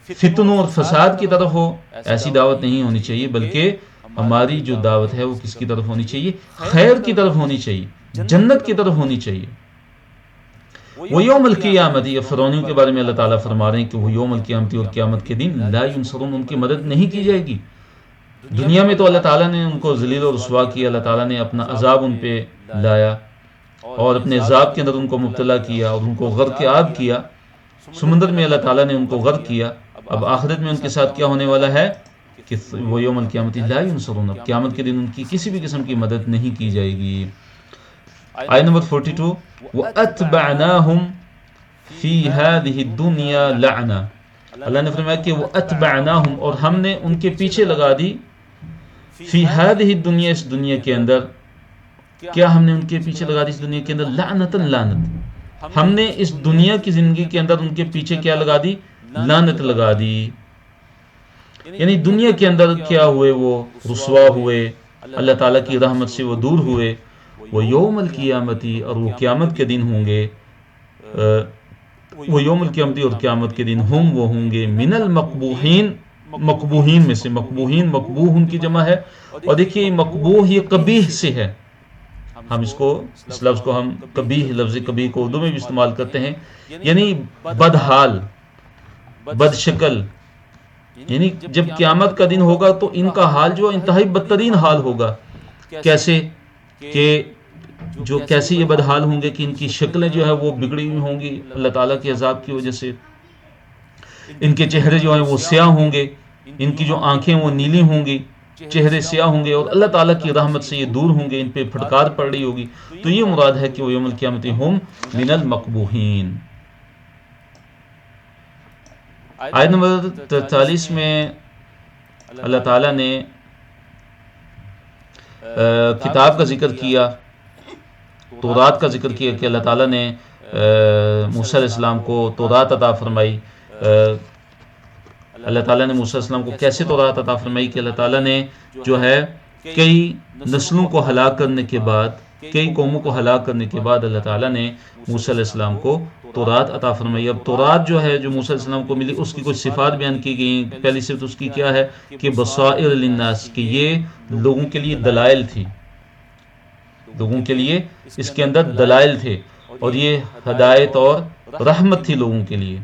فتنوں اور فساد کی طرف ہو، ایسی دعوت نہیں ہونی چاہیے، بلکہ ہماری جو دعوت ہے وہ کس کی طرف ہونی چاہیے؟ خیر کی طرف ہونی چاہیے، جنت کی طرف ہونی چاہیے۔ وہ یوم القیامت، یہ فرعونیوں کے بارے میں اللہ تعالیٰ فرما رہے ہیں کہ وہ یوم القیامت اور قیامت کے دن لا ینصرون، ان کی مدد نہیں کی جائے گی۔ دنیا میں تو اللہ تعالیٰ نے ان کو ذلیل و رسوا کیا، اللہ تعالیٰ نے اپنا عذاب ان پہ لایا اور اپنے عذاب کے اندر ان کو مبتلا کیا اور ان کو غرق آب کیا، سمندر میں اللہ تعالیٰ نے ان کو غرق کیا۔ اب آخرت میں ان کے ساتھ کیا ہونے والا ہے کہ وہ یوم القیامت لا ینصرون، اب قیامت کے دن ان کی کسی بھی قسم کی مدد نہیں کی جائے گی۔ آیت نمبر 42، وَأَتْبَعْنَاهُمْ فِي هَذِهِ الدُّنْيَا لَعْنًا، اللہ نے فرمایا کہ وَأَتْبَعْنَاهُمْ، اور ہم نے ان کے پیچھے لگا دی، فی هذه الدنیا، اس دنیا کے اندر، کیا ہم نے ان کے پیچھے لگا دی اس دنیا کے اندر؟ لعنتاً، لعنت، ہم نے اس دنیا کی زندگی کے اندر ان کے پیچھے کیا لگا دی؟ لعنت لگا دی۔ یعنی دنیا کے اندر کیا ہوئے؟ وہ رسوا ہوئے، اللہ تعالیٰ کی رحمت سے وہ دور ہوئے۔ وہ یوم القیامتی، اور وہ قیامت کے دن ہوں گے، وہ یوم القیامتی اور قیامت کے دن وہ ہوں گے من المقبوحین، مقبوحین میں سے، مقبوحین مقبوح ان کی جمع ہے، اور دیکھیے مقبوح یہ قبیح سے ہے، ہم اس لفظ کو ہم قبیح، لفظ قبیح کو اردو میں بھی استعمال کرتے ہیں، یعنی بدحال، بد شکل، یعنی جب قیامت کا دن ہوگا تو ان کا حال جو انتہائی بدترین حال ہوگا۔ کیسے کہ جو کیسے یہ بدحال ہوں گے کہ ان کی شکلیں جو ہے وہ بگڑی ہوئی ہوں گی اللہ تعالیٰ کے عذاب کی وجہ سے، ان کے چہرے جو ہیں وہ سیاہ ہوں گے، ان کی جو آنکھیں وہ نیلی ہوں گی، چہرے سیاہ ہوں گے، اور اللہ تعالیٰ کی رحمت سے یہ دور ہوں گے، ان پہ پھٹکار پڑ رہی ہوگی۔ تو یہ مراد ہے کہ وہ یوم القیامت ہم من المقبوحین۔ آیت نمبر 43 میں اللہ تعالیٰ نے کتاب کا ذکر کیا، تورات کا ذکر کیا کہ اللہ تعالیٰ نے موسیٰ علیہ السلام کو تورات عطا فرمائی۔ اللہ تعالیٰ نے موسیٰ علیہ السلام کو کیسے تورات عطا فرمائی کہ اللہ تعالیٰ نے جو ہے کئی نسلوں کو ہلاک کرنے کے بعد، کئی قوموں کو ہلاک کرنے کے بعد اللہ تعالیٰ نے موسیٰ علیہ السلام کو تورات عطا فرمائی۔ اب تورات جو ہے جو موسیٰ علیہ السلام کو ملی، اس کی کچھ صفات بیان کی گئی۔ پہلی صفت اس کی کیا ہے کہ بصائر للناس، کہ یہ لوگوں کے لیے دلائل تھی، لوگوں کے لیے اس کے اندر دلائل تھے، اور یہ ہدایت اور رحمت تھی لوگوں کے لیے،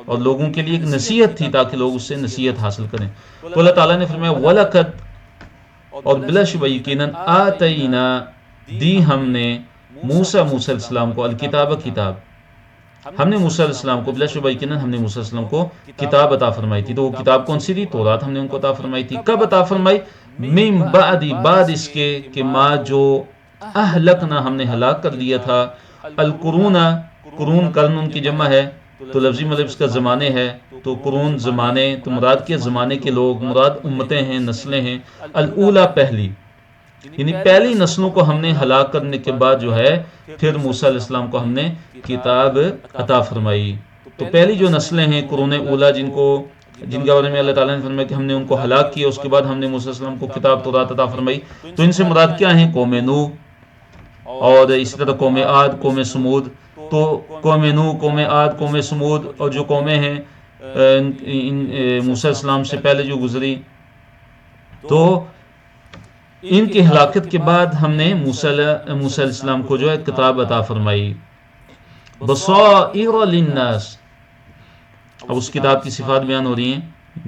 اور لوگوں کے لیے ایک نصیحت تھی تاکہ لوگ اس سے نصیحت حاصل کریں۔ تو اللہ تعالیٰ نے فرمایا وَلَقَدْ، اور بلا شبہ یقیناً، آتَینا، دی ہم نے، موسیٰ علیہ السلام کو، الکتاب، کتاب، ہم نے موسیٰ علیہ السلام کو، بلا شبہ یقیناً ہم نے موسیٰ علیہ السلام کو کتاب عطا فرمائی تھی۔ تو وہ کتاب کون سی تھی؟ تورات ہم نے ان کو عطا فرمائی تھی۔ کب عطا فرمائی؟ من بعد، بعد اس کے کہ ما جو اہلکنا، ہم نے ہلاک کر دیا تھا، القرون، قرون قرن ان کی جمع ہے، تو لفظی مطلب اس کا زمانے ہے، تو قرون زمانے، تو مراد کے زمانے کے لوگ، مراد امتیں ہیں، نسلیں ہیں، الاولا پہلی، یعنی پہلی نسلوں کو ہم نے ہلاک کرنے کے بعد جو ہے پھر موسیٰ علیہ السلام کو ہم نے کتاب عطا فرمائی۔ تو پہلی جو نسلیں ہیں قرون اولا، جن کے بارے میں اللہ تعالیٰ نے فرمایا کہ ہم نے ان کو ہلاک کیا، اس کے بعد ہم نے موسیٰ علیہ السلام کو کتاب تورات عطا فرمائی۔ تو ان سے مراد کیا ہیں؟ قوم نوح، اور اسی طرح قوم عاد، قوم سمود۔ تو قوم نوح، قوم عاد، قوم سمود، اور جو قومیں ہیں موسیٰ علیہ السلام سے پہلے جو گزری، تو ان کی ہلاکت کے بعد ہم نے موسیٰ علیہ السلام کو جو ہے کتاب عطا فرمائی، بصائر للناس۔ اب اس کتاب کی صفات بیان ہو رہی ہیں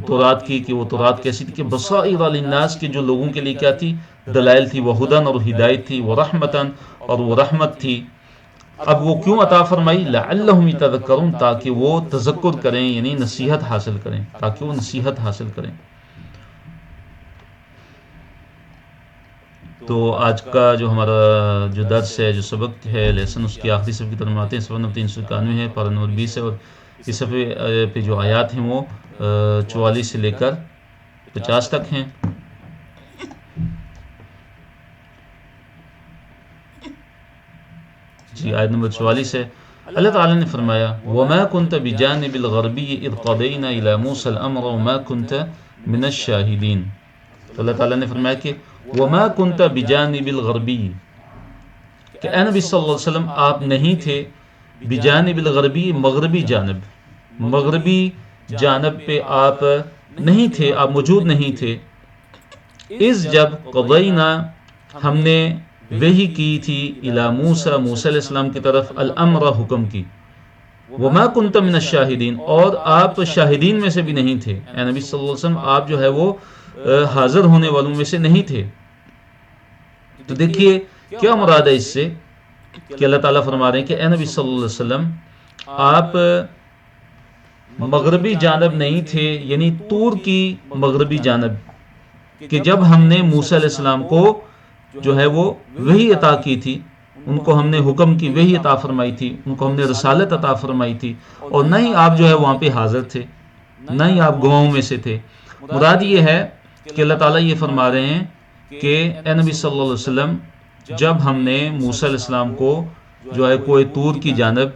تورات کی، کہ وہ تورات کیسی تھی کہ بصائر للناس، کہ جو لوگوں کے لیے کیا تھی؟ دلائل تھی، وہ ہدن، اور ہدایت تھی، وہ رحمتن، اور وہ رحمت تھی۔ اب وہ کیوں عطا فرمائی؟ لعلہم یتذکرون، تاکہ وہ تذکر کریں، یعنی نصیحت حاصل کریں، تاکہ وہ نصیحت حاصل کریں۔ تو آج کا جو ہمارا جو درس ہے، جو سبق ہے، لیسن، اس کی آخری صفحے کی طرف آتے ہیں۔ صفحہ نمبر 391 ہے، پارہ نمبر 20 ہے، اور اس صفحے پہ جو آیات ہیں وہ 44 سے لے کر 50 تک ہیں۔ جی، آیت نمبر 44 ہے۔ اللہ تعالیٰ نے فرمایا وَمَا كُنْتَ بِجَانِبِ الْغَرْبِيِّ إِذْ قَضَيْنَا إِلَى مُوسَى الْأَمْرَ وَمَا كُنْتَ مِنَ الشَّاهِدِينَ۔ تو اللہ تعالیٰ نے فرمایا کہ وَمَا كُنْتَ بِجَانِبِ الْغَرْبِيِّ، کہ اے نبی صلی اللہ علیہ وسلم آپ نہیں تھے، بجانب الغربی، مغربی جانب، مغربی جانب پہ آپ نہیں تھے، آپ موجود نہیں تھے، اس جب قضینا ہم نے وحی کی تھی الی موسیٰ، موسیٰ علیہ السلام کی طرف، الامر حکم کی، وما کنت من الشاہدین اور آپ شاہدین میں سے بھی نہیں تھے، اے نبی صلی اللہ علیہ وسلم آپ جو ہے وہ حاضر ہونے والوں میں سے نہیں تھے۔ تو دیکھیے کیا مراد ہے اس سے کہ اللہ تعالیٰ فرما رہے ہیں کہ اے نبی صلی اللہ علیہ وسلم آپ مغربی جانب نہیں تھے، یعنی طور کی مغربی جانب، کہ جب ہم نے موسیٰ علیہ السلام کو جو ہے وہ وحی عطا کی تھی، ان کو ہم نے حکم کی وحی عطا فرمائی تھی، ان کو ہم نے رسالت عطا فرمائی تھی، اور نہ ہی آپ جو ہے وہاں پہ حاضر تھے، نہ ہی آپ گواہوں میں سے تھے۔ مراد یہ ہے کہ اللہ تعالیٰ یہ فرما رہے ہیں کہ اے نبی صلی اللہ علیہ وسلم جب ہم نے موسیٰ علیہ السلام کو جو ہے کوہ طور کی جانب،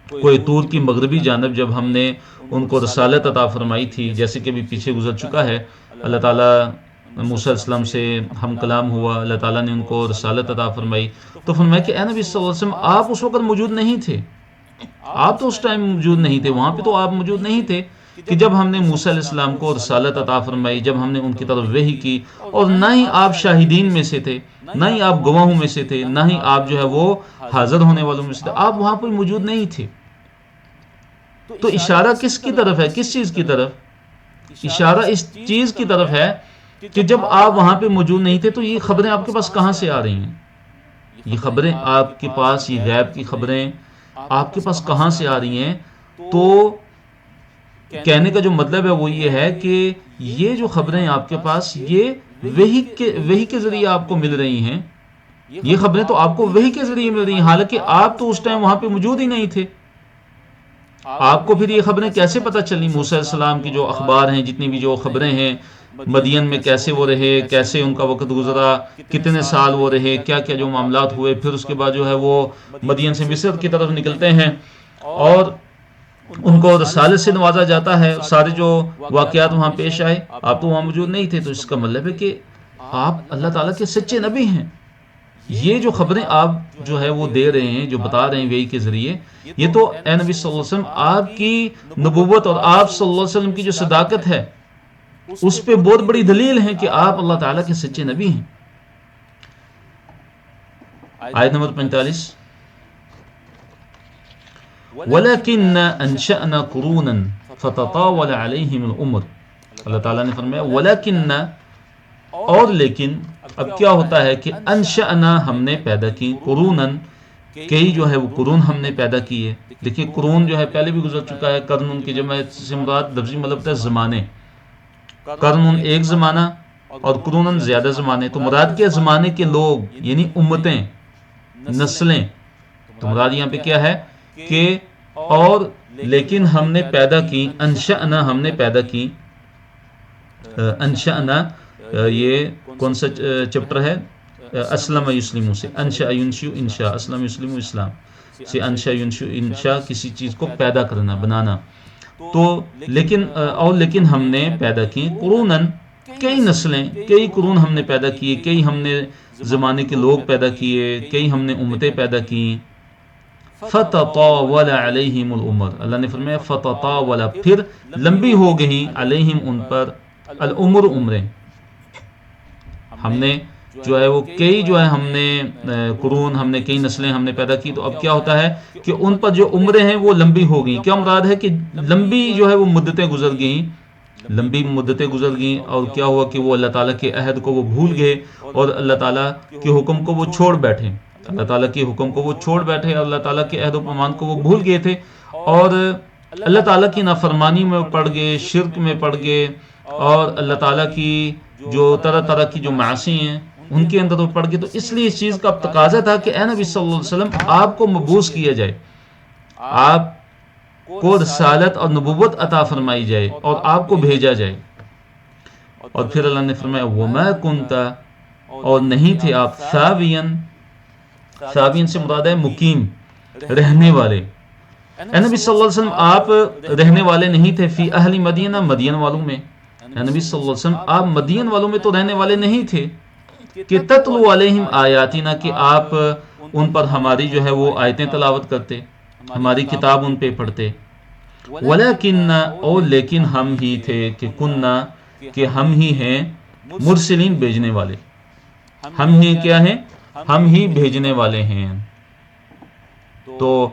کوہ طور کی مغربی جانب جب ہم نے ان کو رسالت عطا فرمائی تھی، جیسے کہ بھی پیچھے گزر چکا ہے، اللہ تعالیٰ موسیٰ علیہ السلام سے ہم کلام ہوا، اللہ تعالیٰ نے ان کو رسالت عطا فرمائی، تو فرمایا کہ اے نبی صلی اللہ علیہ وسلم آپ اس وقت موجود نہیں تھے، آپ تو اس ٹائم موجود نہیں تھے، وہاں پہ تو آپ موجود نہیں تھے کہ جب ہم نے موسیٰ علیہ السلام کو رسالت عطا فرمائی، جب ہم نے ان کی طرف وحی کی، اور نہ ہی آپ شاہدین میں سے تھے، نہ ہی آپ گواہوں میں سے تھے، نہ ہی آپ جو ہے وہ حاضر ہونے والوں میں سے تھے، آپ وہاں پہ موجود نہیں تھے۔ تو اشارہ کس کی طرف ہے، کس چیز کی طرف؟ اشارہ اس چیز کی طرف ہے کہ جب آپ وہاں پہ موجود نہیں تھے تو یہ خبریں آپ کے پاس کہاں سے آ رہی ہیں؟ یہ خبریں آپ کے پاس، یہ غیب کی خبریں آپ کے پاس کہاں سے آ رہی ہیں؟ تو کہنے کا جو مطلب ہے وہ یہ ہے کہ یہ جو خبریں آپ کے پاس یہ وحی کے ذریعے آپ کو مل رہی ہیں، یہ خبریں تو آپ کو وحی کے ذریعے مل رہی ہیں، حالانکہ آپ تو اس ٹائم وہاں پہ موجود ہی نہیں تھے۔ آپ کو پھر یہ خبریں کیسے پتہ چلی؟ موسیٰ علیہ السلام کی جو اخبار ہیں، جتنی بھی جو خبریں ہیں، مدین میں کیسے وہ رہے، کیسے ان کا وقت گزرا، کتنے سال وہ رہے، کیا کیا جو معاملات ہوئے، پھر اس کے بعد جو ہے وہ مدین سے مصر کی طرف نکلتے ہیں اور ان کو رسالت سے نوازا جاتا ہے، سارے جو واقعات وہاں پیش آئے، آپ تو وہاں موجود نہیں تھے، تو اس کا مطلب ہے کہ آپ اللہ تعالیٰ کے سچے نبی ہیں۔ یہ جو خبریں آپ جو ہے وہ دے رہے ہیں، جو بتا رہے ہیں وحی کے ذریعے، یہ تو اے نبی صلی اللہ علیہ وسلم آپ کی نبوت اور آپ صلی اللہ علیہ وسلم کی جو صداقت ہے اس پہ بہت بڑی دلیل ہے کہ آپ اللہ تعالیٰ کے سچے نبی ہیں۔ آیت نمبر 45، وَلَكِنَّ أَنشَأْنَا قُرُونًا فَتَطَاوَلَ عَلَيْهِمُ الْأُمُرُ، اللہ تعالیٰ نے فرمایا وَلَكِنَّ، اور لیکن، اب کیا ہوتا ہے کہ انشأنا ہم نے پیدا کی، قرونن کئی جو ہے وہ قرون ہم نے پیدا کیے۔ دیکھیے قرون جو ہے پہلے بھی گزر چکا ہے، قرن کی جمع سے مراد لفظی مطلب ہے زمانے، قرن ایک زمانہ اور قرونن زیادہ زمانے، تو مراد کیا زمانے کے لوگ یعنی امتیں، نسلیں، تو مراد یہاں پہ کیا ہے کہ اور لیکن ہم نے پیدا کی، انشأنا ہم نے پیدا کی، انشأنا یہ کون سا چپٹر ہے؟ اسلم یسلم سے، انشاء ینشئ انشاء، اسلم یسلم اسلام سے، انشاء ینشئ انشاء کسی چیز کو پیدا کرنا، بنانا، تو لیکن اور لیکن ہم نے پیدا کی قرونن کئی نسلیں، کئی قرون ہم نے پیدا کیے، کئی ہم نے زمانے کے لوگ پیدا کیے، کئی ہم نے امتیں پیدا کی۔ فتطاول علیہم العمر، اللہ نے فرمایا فتطاول، پھر لمبی ہو گئی، علیہم ان پر، العمر عمریں، ہم نے جو ہے وہ کئی جو ہے ہم نے قرون، ہم نے کئی نسلیں ہم نے پیدا کی، تو اب کیا ہوتا ہے کہ ان پر جو عمریں ہیں وہ لمبی ہو گئیں۔ کیا مراد ہے کہ لمبی جو ہے وہ مدتیں گزر گئیں، لمبی مدتیں گزر گئیں، اور کیا ہوا کہ وہ اللہ تعالیٰ کے عہد کو وہ بھول گئے اور اللہ تعالیٰ کے حکم کو وہ چھوڑ بیٹھے، اللہ تعالیٰ کے حکم کو وہ چھوڑ بیٹھے، اللہ تعالیٰ کے عہد و پیمان کو وہ بھول گئے تھے، اور اللہ تعالیٰ کی نافرمانی میں پڑ گئے، شرک میں پڑ گئے، اور اللہ تعالیٰ کی جو طرح طرح کی جو معاصی ہیں ان کے اندر وہ پڑ گئے۔ تو اس لیے اس چیز کا تقاضا تھا کہ اے نبی صلی اللہ علیہ وسلم آپ کو مبعوث کیا جائے، آپ کو رسالت اور نبوت عطا فرمائی جائے اور آپ کو بھیجا جائے۔ اور پھر اللہ نے فرمایا وَمَا كُنْتَ، اور نہیں تھے آپ، ثاوین، ثاوین سے مراد ہے مقیم، رہنے والے، اے نبی صلی اللہ علیہ وسلم آپ رہنے والے نہیں تھے، فی اہل مدینہ، مدین والوں میں، اے نبی صلی اللہ علیہ وسلم آپ مدین والوں میں تو رہنے والے نہیں تھے، کہ تتلو علیہم آیاتنا، کہ آپ ان پر ہماری جو ہے وہ آیتیں تلاوت کرتے، ہماری کتاب ان پہ پڑھتے، ولیکن اور لیکن ہم ہی تھے کہ کننا کہ ہم ہی ہیں مرسلین بھیجنے والے. ہم ہی کیا ہیں؟ ہم ہی بھیجنے والے ہیں. تو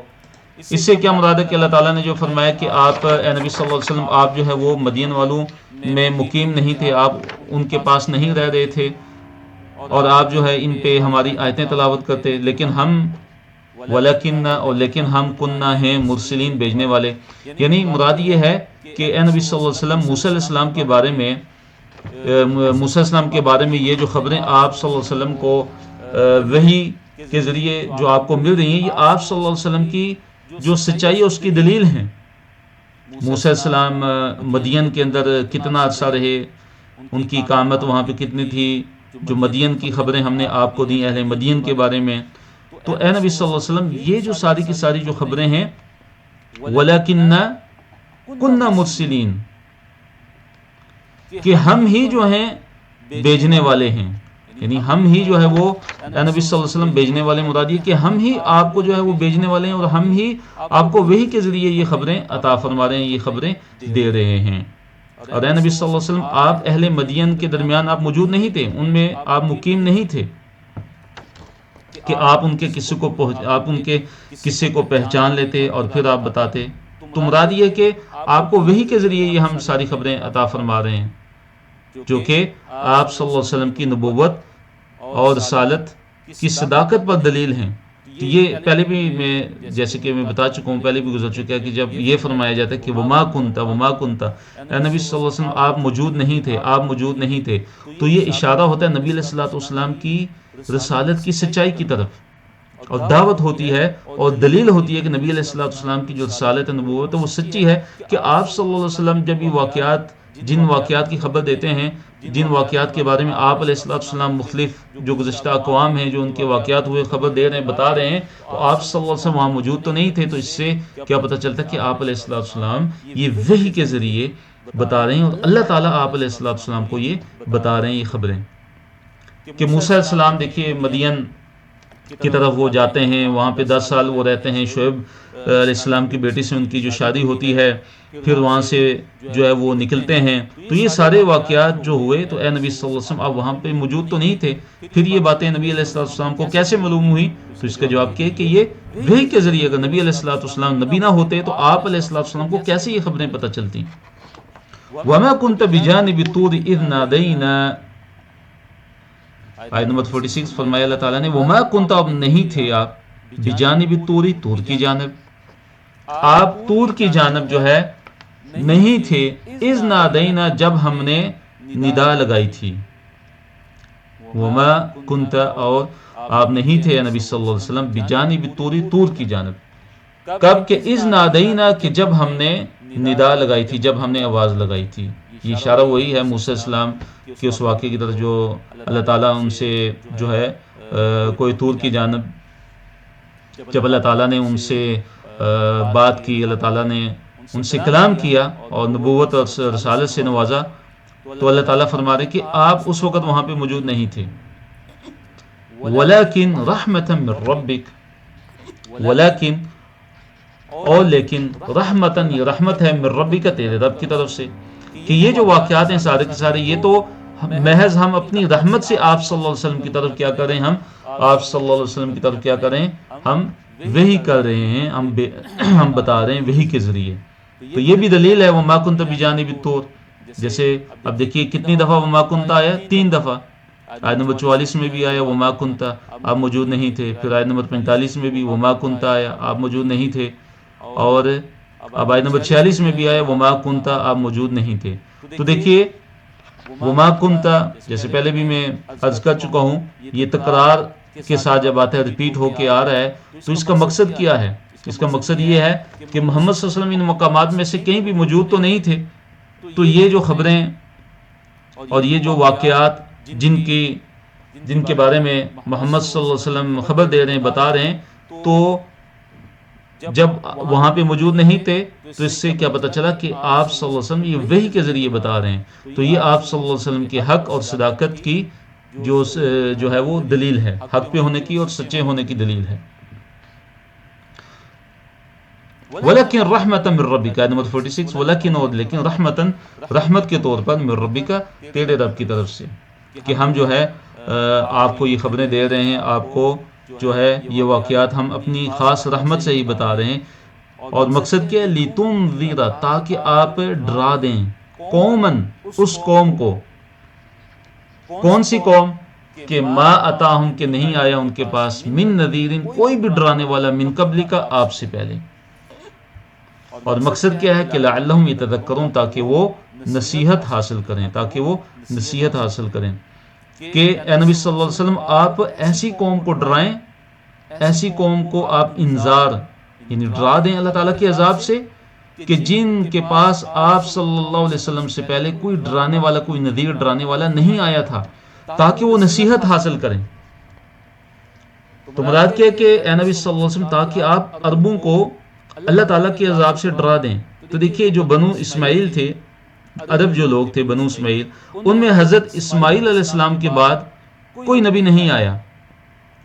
اس سے کیا مراد ہے کہ اللہ تعالیٰ نے جو فرمایا کہ آپ اے نبی صلی اللہ علیہ وسلم آپ جو ہے وہ مدین والوں میں مقیم نہیں تھے، آپ ان کے پاس نہیں رہ رہے تھے اور آپ جو ہے ان پہ ہماری آیتیں تلاوت کرتے، لیکن ہم ولیکن اور لیکن ہم کننا ہیں مرسلین بھیجنے والے. یعنی مراد یہ ہے کہ اے نبی صلی اللہ علیہ وسلم موسیٰ علیہ السلام کے بارے میں موسیٰ علیہ السلام کے بارے میں یہ جو خبریں آپ صلی اللہ علیہ وسلم کو وحی کے ذریعے جو آپ کو مل رہی ہیں، یہ آپ صلی اللہ علیہ وسلم کی جو سچائی ہے اس کی دلیل ہیں. موسیٰ علیہ السلام مدین کے اندر کتنا عرصہ رہے، ان کی اقامت وہاں پہ کتنی تھی، جو مدین کی خبریں ہم نے آپ کو دی اہل مدین کے بارے میں. تو اے نبی صلی اللہ علیہ وسلم یہ جو ساری کی ساری جو خبریں ہیں، وَلَكِنَّا كُنَّا مُرْسِلِينَ کہ ہم ہی جو ہیں بھیجنے والے ہیں. یعنی ہم ہی جو ہے وہ اے نبی صلی اللہ علیہ وسلم بھیجنے والے مراد یہ کہ ہم ہی آپ کو جو ہے وہ بھیجنے والے ہیں اور ہم ہی آپ کو وحی کے ذریعے یہ خبریں عطا فرما رہے ہیں، یہ خبریں دے رہے ہیں. اور اے نبی صلی اللہ علیہ وسلم آپ اہل مدین کے درمیان آپ موجود نہیں تھے، ان میں آپ مقیم نہیں تھے کہ آپ ان کے قصے کو پہچان لیتے اور پھر آپ بتاتے. تو مراد یہ کہ آپ کو وحی کے ذریعے یہ ہم ساری خبریں عطا فرما رہے ہیں، جو کہ آپ صلی اللہ علیہ وسلم کی نبوت اور رسالت کی صداقت پر دلیل ہیں. تو یہ پہلے بھی میں جیسے کہ میں بتا چکا ہوں، پہلے بھی گزر چکا ہے کہ جب یہ فرمایا جاتا ہے کہ وما کنتا اے نبی صلی اللہ علیہ وسلم آپ موجود نہیں تھے، آپ موجود نہیں تھے، تو یہ اشارہ ہوتا ہے نبی علیہ الصلوۃ والسلام کی رسالت کی سچائی کی طرف، اور دعوت ہوتی ہے اور دلیل ہوتی ہے کہ نبی علیہ الصلوۃ والسلام کی جو رسالت نبوت ہے وہ سچی ہے. کہ آپ صلی اللہ علیہ وسلم جب یہ واقعات جن واقعات کی خبر دیتے ہیں، جن واقعات کے بارے میں آپ علیہ الصلوۃ والسلام مختلف جو گزشتہ اقوام ہیں جو ان کے واقعات ہوئے خبر دے رہے ہیں، بتا رہے ہیں، تو آپ صلی اللہ علیہ وسلم وہاں موجود تو نہیں تھے. تو اس سے کیا پتہ چلتا ہے کہ آپ علیہ الصلوۃ والسلام یہ وحی کے ذریعے بتا رہے ہیں، اور اللہ تعالیٰ آپ علیہ الصلوۃ والسلام کو یہ بتا رہے ہیں یہ خبریں. کہ موسیٰ علیہ السلام دیکھیے مدین کی طرف وہ جاتے ہیں، وہاں پہ 10 سال وہ رہتے ہیں. شعیب علیہ السلام کی بیٹی سے ان کی جو شادی ہوتی ہے، پھر وہاں سے جو ہے وہ نکلتے ہیں. تو یہ سارے واقعات جو ہوئے، تو اے نبی صلی اللہ علیہ وسلم آپ وہاں پہ موجود تو نہیں تھے. پھر یہ باتیں نبی علیہ السلام کو کیسے معلوم ہوئی؟ تو اس کا جواب کیا کہ یہ وحی کے ذریعے، اگر نبی علیہ السلام نبی نہ ہوتے تو آپ علیہ السلام کو کیسے یہ خبریں پتہ چلتی؟ وَمَا كُنْتَ بِجَانِبِ الطُّورِ إِذْ نَادَيْنَا، آیت نمبر 46 فرمایا اللہ تعالیٰ نے وَمَا كُنْتَ اب نہیں تھے آپ بِجَانِبِ الطُّورِ طور کی جانب، آپ طور کی جانب جو ہے نہیں تھے. اِذْ نَادَيْنَا جب ہم نے ندا لگائی تھی. وَمَا كُنْتَ اور آپ نہیں تھے نبی صلی اللہ علیہ وسلم بِجَانِبِ الطُّورِ طور کی جانب. کب کہ اِذْ نَادَيْنَا کہ جب ہم نے ندا لگائی تھی، جب ہم نے آواز لگائی تھی. یہ اشارہ وہی ہے موسیٰ علیہ السلام کے اس واقعے کی طرف جو اللہ تعالیٰ ان سے جو ہے کوئی طور کی جانب جب اللہ تعالیٰ نے ان سے بات کی، اللہ تعالیٰ نے ان سے کلام کیا اور نبوت اور رسالت سے نوازا، تو اللہ تعالیٰ فرما رہے کہ آپ اس وقت وہاں پہ موجود نہیں تھے. وَلَكِنْ رَحْمَةً مِّن رَبِّكَ وَلَكِنْ اور لیکن رحمتاً یہ رحمت ہے من ربک تیرے رب کی طرف سے. کہ یہ جو واقعات ہیں سارے کے سارے یہ تو محض ہم اپنی رحمت سے آپ صلی اللہ علیہ وسلم کی طرف کیا کریں، ہم آپ صلی اللہ علیہ وسلم کی طرف کیا کریں، ہم وحی کر رہے ہیں، ہم بتا رہے ہیں وحی کے ذریعے. تو یہ بھی دلیل ہے وما کنت بجانب الطور. جیسے اب دیکھیے کتنی دفعہ وما کنت آیا، 3 دفعہ. آیت نمبر 44 میں بھی آیا وما کنت آپ موجود نہیں تھے. پھر آیت نمبر 45 میں بھی وما کنت آیا آپ موجود نہیں تھے. اور اب آیت نمبر 46 میں بھی آیا وما کنت آپ موجود نہیں تھے. تو دیکھیے وما کنت جیسے پہلے بھی میں عرض کر چکا ہوں، یہ تکرار کے ساتھ جب آتا ہے، ریپیٹ ہو کے آ رہا ہے، تو اس کا مقصد کیا ہے؟ اس کا مقصد یہ ہے کہ محمد صلی اللہ علیہ وسلم ان مقامات میں سے کہیں بھی موجود تو نہیں تھے. تو یہ جو خبریں اور یہ جو واقعات جن کے بارے میں محمد صلی اللہ علیہ وسلم خبر دے رہے ہیں، بتا رہے ہیں، تو جب وہاں پہ موجود نہیں تھے تو اس سے کیا پتہ چلا کہ آپ صلی اللہ علیہ وسلم یہ وحی کے ذریعے بتا رہے ہیں. تو یہ آپ صلی اللہ علیہ وسلم کے حق اور صداقت کی جو ہے وہ دلیل ہے، حق پہ ہونے کی اور سچے ہونے کی دلیل ہے. ولیکن رحمتا من ربک، آیت نمبر 46، ولیکن اور لیکن رحمتاً رحمت کے طور پر، من ربک تیرے رب کی طرف سے، کہ ہم جو ہے آپ کو یہ خبریں دے رہے ہیں، آپ کو جو ہے یہ واقعات ہم اپنی خاص رحمت سے ہی بتا رہے ہیں. اور مقصد کیا ہے؟ لِتُنذِرَ، تاکہ آپ ڈرا دیں، قوماً اس قوم کو. کون سی قوم؟ کہ ما اتاہم، کہ نہیں آیا ان کے پاس، من نذیر، کوئی بھی ڈرانے والا، من قبل کا، آپ سے پہلے. اور مقصد کیا ہے؟ کہ لعلہم یتذکرون، تاکہ وہ نصیحت حاصل کریں، تاکہ وہ نصیحت حاصل کریں. کہ اے نبی صلی اللہ علیہ وسلم، آپ ایسی قوم کو ڈرائیں، ایسی قوم کو آپ انذار یعنی ڈرا دیں اللہ تعالیٰ کے عذاب سے، کہ جن کے پاس آپ صلی اللہ علیہ وسلم سے پہلے کوئی ڈرانے والا، کوئی نذیر ڈرانے والا نہیں آیا تھا، تاکہ وہ نصیحت حاصل کریں. تو مراد کیا ہے کہ اے نبی صلی اللہ علیہ وسلم، تاکہ آپ عربوں کو اللہ تعالیٰ کے عذاب سے ڈرا دیں. تو دیکھیے جو بنو اسماعیل تھے، عرب جو لوگ تھے بنو اسماعیل، ان میں حضرت اسماعیل علیہ السلام کے بعد کوئی نبی نہیں آیا.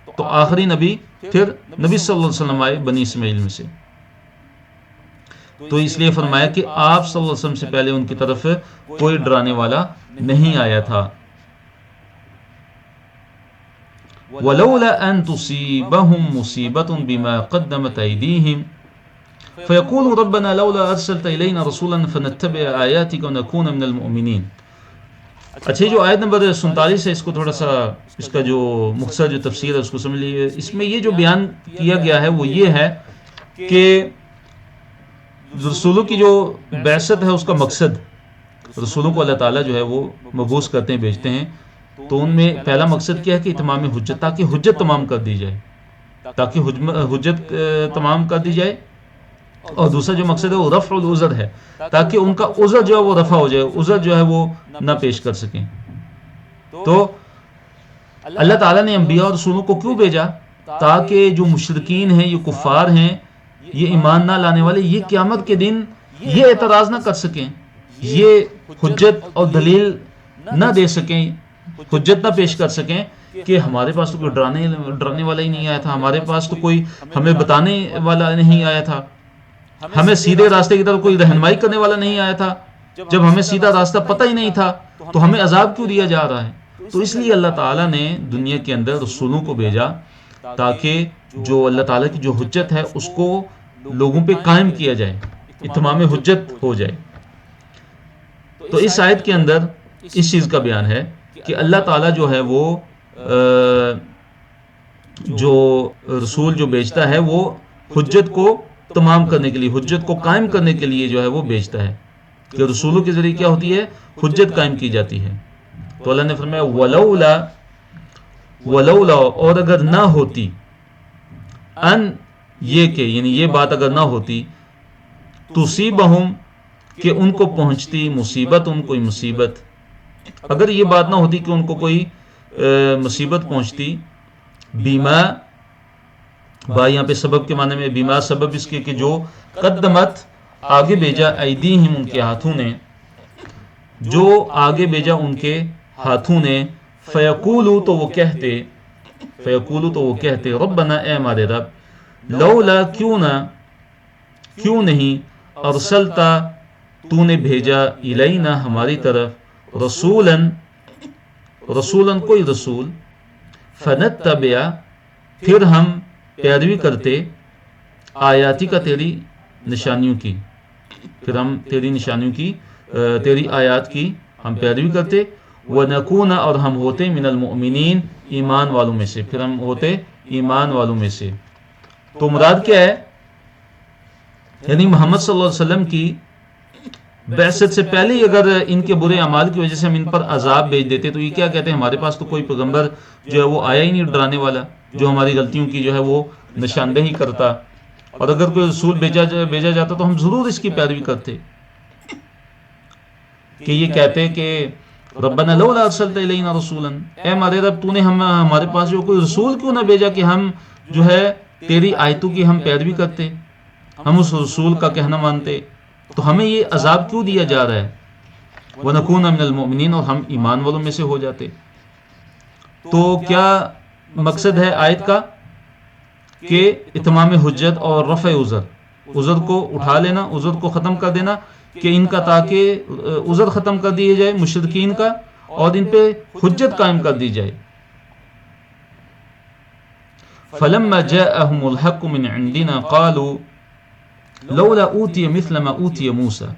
تو آخری نبی پھر نبی صلی اللہ علیہ وسلم آئے بنی اسماعیل میں سے. تو اس لیے فرمایا کہ آپ صلی اللہ علیہ وسلم سے پہلے ان کی طرف کوئی ڈرانے والا نہیں آیا تھا. وَلَوْلَا أَن تُصِيبَهُم مُّصِيبَةٌ بِمَا قَدَّمَتْ أَيْدِيهِمْ فَيَقُولُوا رَبَّنَا لَوْلَا أَرْسَلْتَ إِلَيْنَا رَسُولًا فَنَتَّبِعَ آيَاتِكَ وَنَكُونَ مِنَ الْمُؤْمِنِينَ. اچھا، جو آیت نمبر 47 ہے، اس کو تھوڑا سا اس کا جو مختصر جو تفسیر ہے اس کو سمجھ لیجیے. اس میں یہ جو بیان کیا گیا ہے وہ یہ ہے کہ رسولوں کی جو بعثت ہے اس کا مقصد، رسولوں کو اللہ تعالیٰ جو ہے وہ مبعوث کرتے ہیں، بھیجتے ہیں. تو ان میں پہلا مقصد کیا ہے کہ اتمام حجت، تاکہ حجت تمام کر دی جائے، تاکہ حجت تمام کر دی جائے. اور دوسرا جو مقصد ہے وہ رفع العذر ہے، تاکہ ان کا عذر جو ہے وہ رفع ہو جائے، عذر جو ہے وہ نہ پیش کر سکیں. تو اللہ تعالیٰ نے انبیاء اور رسولوں کو کیوں بھیجا؟ تاکہ جو مشرکین ہیں، یہ کفار ہیں، یہ ایمان نہ لانے والے، یہ قیامت کے دن یہ اعتراض نہ کر سکیں، یہ حجت اور دلیل نہ دے سکیں، حجت نہ پیش کر سکیں کہ ہمارے پاس تو کوئی ڈرانے والا ہی نہیں آیا تھا، ہمارے پاس تو کوئی ہمیں بتانے والا نہیں آیا تھا، ہمیں سیدھے راستے کی طرف کوئی رہنمائی کرنے والا نہیں آیا تھا. جب ہمیں سیدھا راستہ پتہ ہی نہیں تھا تو ہمیں عذاب کیوں دیا جا رہا ہے؟ تو اس لیے اللہ تعالیٰ نے دنیا کے اندر رسولوں کو بھیجا، تاکہ جو اللہ تعالیٰ کی جو حجت ہے اس کو لوگوں پہ قائم کیا جائے، اتمام حجت ہو جائے. تو اس آیت کے اندر اس چیز کا بیان ہے کہ اللہ تعالیٰ جو ہے وہ جو رسول جو بھیجتا ہے وہ حجت کو تمام کرنے کے لیے، حجت کو قائم کرنے کے لیے جو ہے وہ بھیجتا ہے، کہ رسولوں کے ذریعے کیا ہوتی ہے؟ حجت قائم کی جاتی ہے. تو اللہ نے فرمایا ولولا، اور اگر نہ ہوتی، ان یہ کہ یعنی یہ بات اگر نہ ہوتی، تصیبہم کہ ان کو پہنچتی، مصیبت ان کوئی مصیبت، اگر یہ بات نہ ہوتی کہ ان کو کوئی مصیبت پہنچتی، بیما، با یہاں پہ سبب کے معنی میں، بیما سبب اس کے کہ جو قدمت آگے بھیجا، ایدیہم ان کے ہاتھوں نے، جو آگے بھیجا ان کے ہاتھوں نے، فیقولو تو وہ کہتے ربنا اے ہمارے رب، لولا کیوں نہیں، ارسلتا تو نے بھیجا، الینا ہماری طرف، رسولاً کوئی رسول، فنتبع پھر ہم پیروی کرتے، آیاتی کا تیری نشانیوں کی، پھر ہم تیری نشانیوں کی، تیری آیات کی ہم پیروی کرتے، وَنَكُونَ اور ہم ہوتے، من المؤمنین ایمان والوں میں سے، پھر ہم ہوتے ایمان والوں میں سے. تو مراد کیا ہے؟ یعنی محمد صلی اللہ علیہ وسلم کی بعثت سے پہلے ہی اگر ان کے برے اعمال کی وجہ سے ہم ان پر عذاب بھیج دیتے، تو یہ کیا کہتے ہیں؟ ہمارے پاس تو کوئی پیغمبر جو ہے وہ آیا ہی نہیں ڈرانے والا، جو ہماری غلطیوں کی جو ہے وہ نشاندہی کرتا، اور اگر کوئی رسول بھیجا جاتا تو ہم ضرور اس کی پیروی کرتے. کہ یہ کہتے کہ ربنا لولا ارسلت الینا رسولا، اے ہمارے رب تو نے ہمارے پاس جو کوئی رسول کیوں نہ بھیجا کہ ہم جو ہے تیری آیتوں کی ہم پیروی کرتے، ہم اس رسول کا کہنا مانتے، تو ہمیں یہ عذاب کیوں دیا جا رہا ہے؟ وَنَكُونَ مِنَ الْمُؤْمِنِينَ اور ہم ایمان والوں میں سے ہو جاتے. تو کیا مقصد ہے آیت کا؟ کہ اتمام حجت اور رفع عذر، عذر کو اٹھا لینا، عذر کو ختم کر دینا کہ ان کا، تاکہ عذر ختم کر دیا جائے مشرکین کا اور ان پہ حجت قائم کر دی جائے۔ فلما جاءهم الحق من عندنا قالوا لولا اوتی مثل ما اوتی موسیٰ،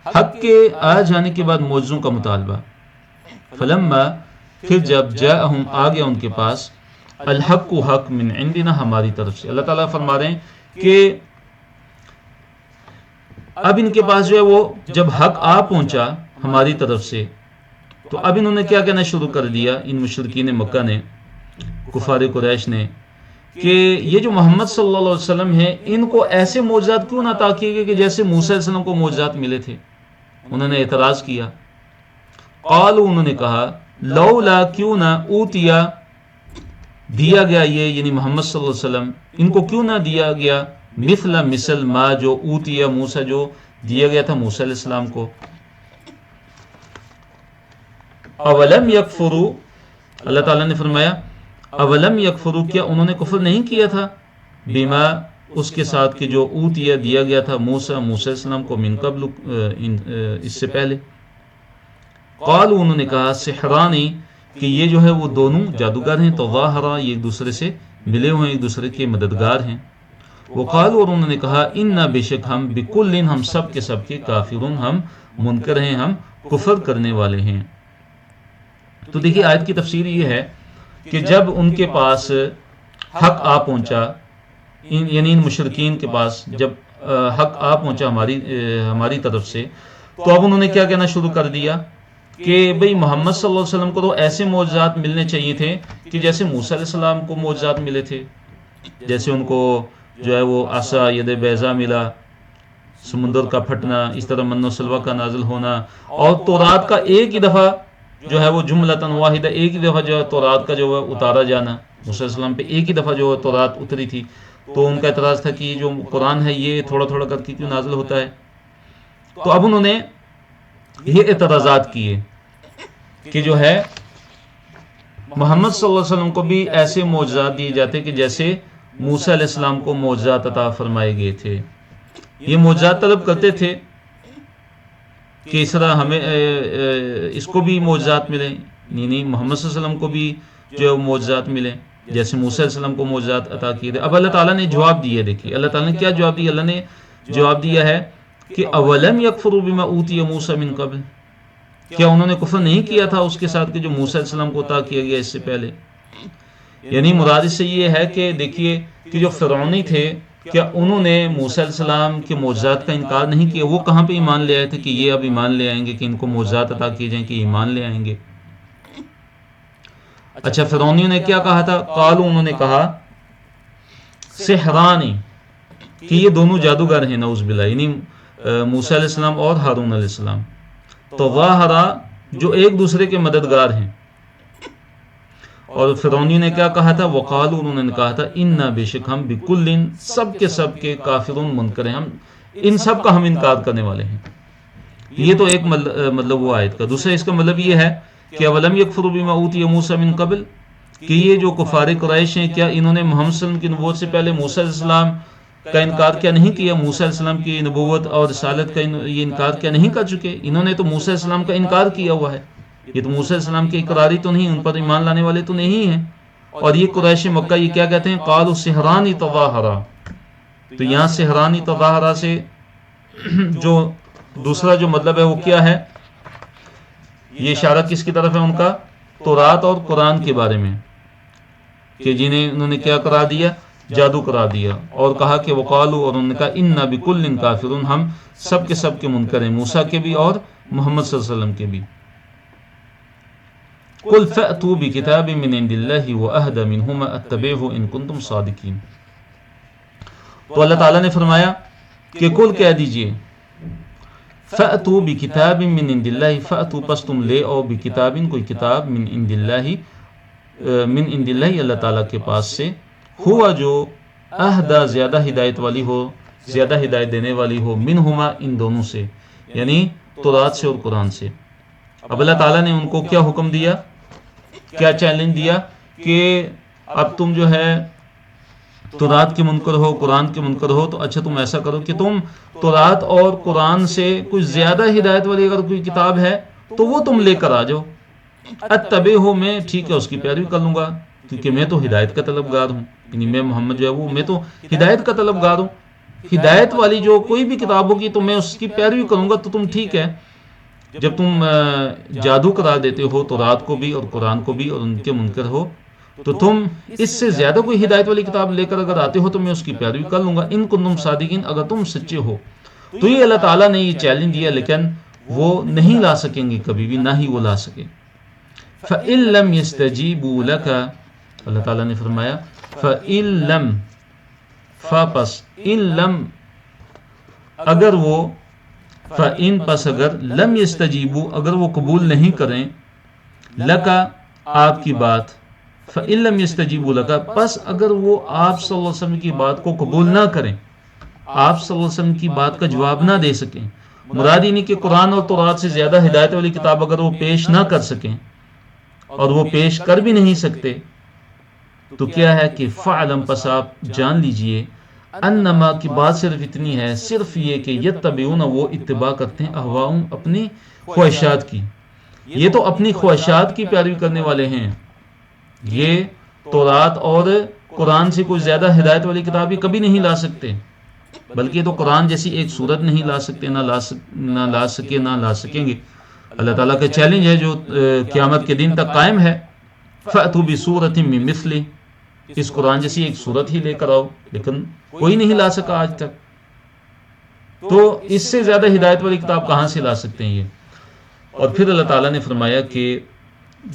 حق کے آ جانے کے بعد معجزوں کا مطالبہ۔ فلما، پھر جب جاءهم آ گیا ان کے پاس، الحق حق من عندنا ہماری طرف سے۔ اللہ تعالیٰ فرما رہے ہیں کہ اب ان کے پاس جو ہے وہ جب حق آ پہنچا ہماری طرف سے، تو اب انہوں نے کیا کہنا شروع کر دیا، ان مشرکین مکہ نے، کفار قریش نے، کہ یہ جو محمد صلی اللہ علیہ وسلم ہیں ان کو ایسے معجزات کیوں نہ عطا کیے گئے کہ جیسے موسیٰ علیہ السلام کو معجزات ملے تھے۔ انہوں نے اعتراض کیا، قالوا، انہوں نے کہا، لولا، کیوں نہ، اوتیا، دیا گیا یہ، یعنی محمد صلی اللہ علیہ وسلم ان کو کیوں نہ دیا گیا، مثل ما، جو اوتیا موسیٰ، جو دیا گیا تھا موسیٰ علیہ السلام کو۔ اولم یکفروا، اللہ تعالیٰ نے فرمایا اولم یکفروا، کیا انہوں نے کفر نہیں کیا تھا، بما، اس کے ساتھ کہ جو اوتیا دیا گیا تھا موسیٰ علیہ السلام کو، من قبل، اس سے پہلے۔ قالوا، انہوں نے کہا، سحرانی، کہ یہ جو ہے وہ دونوں جادوگر ہیں، تظاہرا، یہ ایک دوسرے سے ملے ہوئے ہیں، ایک دوسرے کے مددگار ہیں۔ وقالوا، اور انہوں نے کہا، انا، بے شک ہم، بکل، ہم سب کے سب کے، کافرون، ہم منکر ہیں، ہم کفر کرنے والے ہیں۔ تو دیکھیے آیت کی تفسیر یہ ہے کہ جب ان کے پاس حق آ پہنچا، یعنی ان مشرکین کے پاس جب حق آ پہنچا ہماری طرف سے، تو اب انہوں نے کیا کہنا شروع کر دیا کہ بھئی محمد صلی اللہ علیہ وسلم کو تو ایسے معجزات ملنے چاہیے تھے کہ جیسے موسیٰ علیہ السلام کو معجزات ملے تھے، جیسے ان کو جو ہے وہ عصا ید بیضا ملا، سمندر کا پھٹنا، اس طرح من و سلوہ کا نازل ہونا، اور تورات کا ایک ہی دفعہ جو ہے وہ جملتاً واحدہ، ایک ہی دفعہ جو ہے تورات کا جو ہے اتارا جانا، موسیٰ علیہ السلام پہ ایک ہی دفعہ جو ہے تورات اتری تھی۔ تو ان کا اعتراض تھا کہ جو قرآن ہے یہ تھوڑا تھوڑا کر کے کیوں نازل ہوتا ہے۔ تو اب انہوں نے یہ اعتراضات کیے کہ جو ہے محمد صلی اللہ علیہ وسلم کو بھی ایسے معجزات دیے جاتے کہ جیسے موسیٰ علیہ السلام کو معجزات عطا فرمائے گئے تھے۔ یہ معجزات طلب کرتے تھے کہ اس طرح ہمیں اس کو بھی معجزات ملے، نہیں محمد صلی اللہ علیہ وسلم کو بھی جو ہے معجزات ملے جیسے موسیٰ علیہ السلام کو معجزات عطا کیے تھے۔ اب اللہ تعالیٰ نے جواب دیا، دیکھیے اللہ تعالیٰ نے کیا جواب دیا، اللہ نے جواب دیا ہے کہ اولم یکفروا بما اوتی موسیٰ من قبل، کیا انہوں نے کفر نہیں کیا تھا اس کے ساتھ کہ جو موسیٰ علیہ السلام کو عطا کیا گیا اس سے پہلے۔ یعنی مراد اس سے یہ ہے کہ دیکھیے کہ جو فرعونی تھے، کیا انہوں نے موسیٰ علیہ السلام کے معجزات کا انکار نہیں کیا؟ وہ کہاں پہ ایمان لے آئے تھے کہ یہ اب ایمان لے آئیں گے کہ ان کو معجزات عطا کیے جائیں کہ ایمان لے آئیں گے؟ اچھا، فرعونیوں نے کیا کہا تھا؟ قالوا، انہوں نے کہا، سحرانی، کہ یہ دونوں جادوگر ہیں، نعوذ باللہ، یعنی موسیٰ علیہ السلام اور ہارون علیہ السلام، تظاہرا، جو ایک دوسرے کے مددگار ہیں۔ اور فرعونی نے کیا کہا تھا؟ وقالوا، انہوں نے کہا تھا، انا، بے شک ہم، بکل، سب کے کافرون، منکر ہیں، ہم ان سب کا ہم انکار کرنے والے ہیں۔ یہ تو ایک مطلب وہ آیت کا۔ دوسرا اس کا مطلب یہ ہے کہ اولم یکفروا بما اوتی موسیٰ من قبل، کہ یہ جو کفار قریش ہیں، کیا انہوں نے محمد صلی اللہ علیہ وسلم کی نبوت سے پہلے موسیٰ علیہ السلام کا انکار کیا نہیں کیا؟ موسیٰ علیہ السلام کی نبوت اور رسالت کا یہ انکار کیا نہیں کر چکے؟ انہوں نے تو موسیٰ علیہ السلام کا انکار کیا ہوا ہے، یہ تو موسیٰ علیہ السلام کے اقراری تو نہیں، ان پر ایمان لانے والے تو نہیں ہیں۔ اور یہ قریش مکہ یہ کیا کہتے ہیں؟ قالوا سحران تظاہرا۔ تو یہاں سحران تظاہرا سے جو دوسرا جو مطلب ہے وہ کیا ہے؟ یہ اشارہ کس کی طرف ہے ان کا؟ تورات اور قرآن کے بارے میں، کہ جنہیں انہوں نے کیا قرار دیا؟ جادو قرار دیا، اور کہا کہ وقالوا، اور انہوں نے کہا، انا بکل کافرون، ہم سب کے منکر ہیں، موسیٰ کے بھی اور محمد صلی اللہ علیہ وسلم کے بھی۔ قل فأتوا بکتاب من عند اللہ وأہدى منہما اتبعہ ان کنتم صادقین۔ تو اللہ تعالیٰ نے فرمایا کہ قل کہہ دیجئے، فأتوا بکتاب من عند اللہ، فأتوا پس تم لے آؤ، بکتاب کوئی کتاب، من عند اللہ، من عند اللہ اللہ تعالیٰ کے پاس سے، ہوا جو اہدی زیادہ ہدایت والی ہو، زیادہ ہدایت دینے والی ہو، منہما ان دونوں سے، یعنی تورات سے اور قرآن سے۔ اب اللہ تعالیٰ نے ان کو کیا حکم دیا، کیا چیلنج دیا کہ اب تم جو ہے تورات کے منکر ہو، قرآن کے منکر ہو، تو اچھا تم ایسا کرو کہ تم تورات اور قرآن سے کچھ زیادہ ہدایت والی اگر کوئی کتاب ہے تو وہ تم لے کر آ جاؤ، اتبع ہو، میں ٹھیک ہے اس کی پیروی کر لوں گا، کیونکہ میں تو ہدایت کا طلبگار ہوں، یعنی میں محمد جو ہے وہ میں تو ہدایت کا طلبگار ہوں، ہدایت والی جو کوئی بھی کتاب ہوگی تو میں اس کی پیروی کروں گا، تو تم ٹھیک ہے جب تم جادو قرار دیتے ہو تورات کو بھی اور قرآن کو بھی اور ان کے منکر ہو، تو تم اس سے زیادہ کوئی ہدایت والی کتاب لے کر اگر آتے ہو تو میں اس کی پیروی کر لوں گا، ان کنتم صادقین، اگر تم سچے ہو۔ تو یہ اللہ تعالیٰ نے یہ چیلنج دیا، لیکن وہ نہیں لا سکیں گے کبھی بھی، نہ ہی وہ لا سکے۔ فَإِن لَمْ يَسْتَجِيبُوا لَكَ، اللہ تعالیٰ نے فرمایا فَإِن لَمْ، پس ان لم، اگر وہ، فَإِن پس اگر، لم يَسْتَجِيبُوا اگر وہ قبول نہیں کریں، لَكَ آپ کی بات، فَإِن لَمْ يَسْتَجِيبُوا لَكَ پس اگر وہ آپ صلی اللہ علیہ وسلم کی بات کو قبول نہ کریں، آپ صلی اللہ علیہ وسلم کی بات کا جواب نہ دے سکیں، مراد یہ نہیں کہ قرآن اور تورات سے زیادہ ہدایت والی کتاب اگر وہ پیش نہ کر سکیں اور وہ پیش کر بھی نہیں سکتے، تو کیا ہے کہ فَعْلَمْ پس آپ جان لیجئے، انما کی بات صرف اتنی ہے، صرف یہ کہ یتبعون وہ اتباع کرتے ہیں، اہواؤں اپنی خواہشات کی، یہ تو اپنی خواہشات کی پیروی کرنے والے ہیں، یہ تورات اور قرآن سے کوئی زیادہ ہدایت والی کتاب یہ کبھی نہیں لا سکتے، بلکہ یہ تو قرآن جیسی ایک صورت نہیں لا سکتے، نہ لا سکیں گے۔ اللہ تعالیٰ کا چیلنج ہے جو قیامت کے دن تک قائم ہے، فَأْتُوا بِسُورَةٍ مِّن مِثْلِهِ، اس قرآن جیسی ایک صورت ہی لے کر آؤ، لیکن کوئی نہیں لا سکا آج تک، تو اس سے زیادہ ہدایت والی کتاب کہاں سے لا سکتے ہیں یہ۔ اور پھر اللہ تعالیٰ نے فرمایا کہ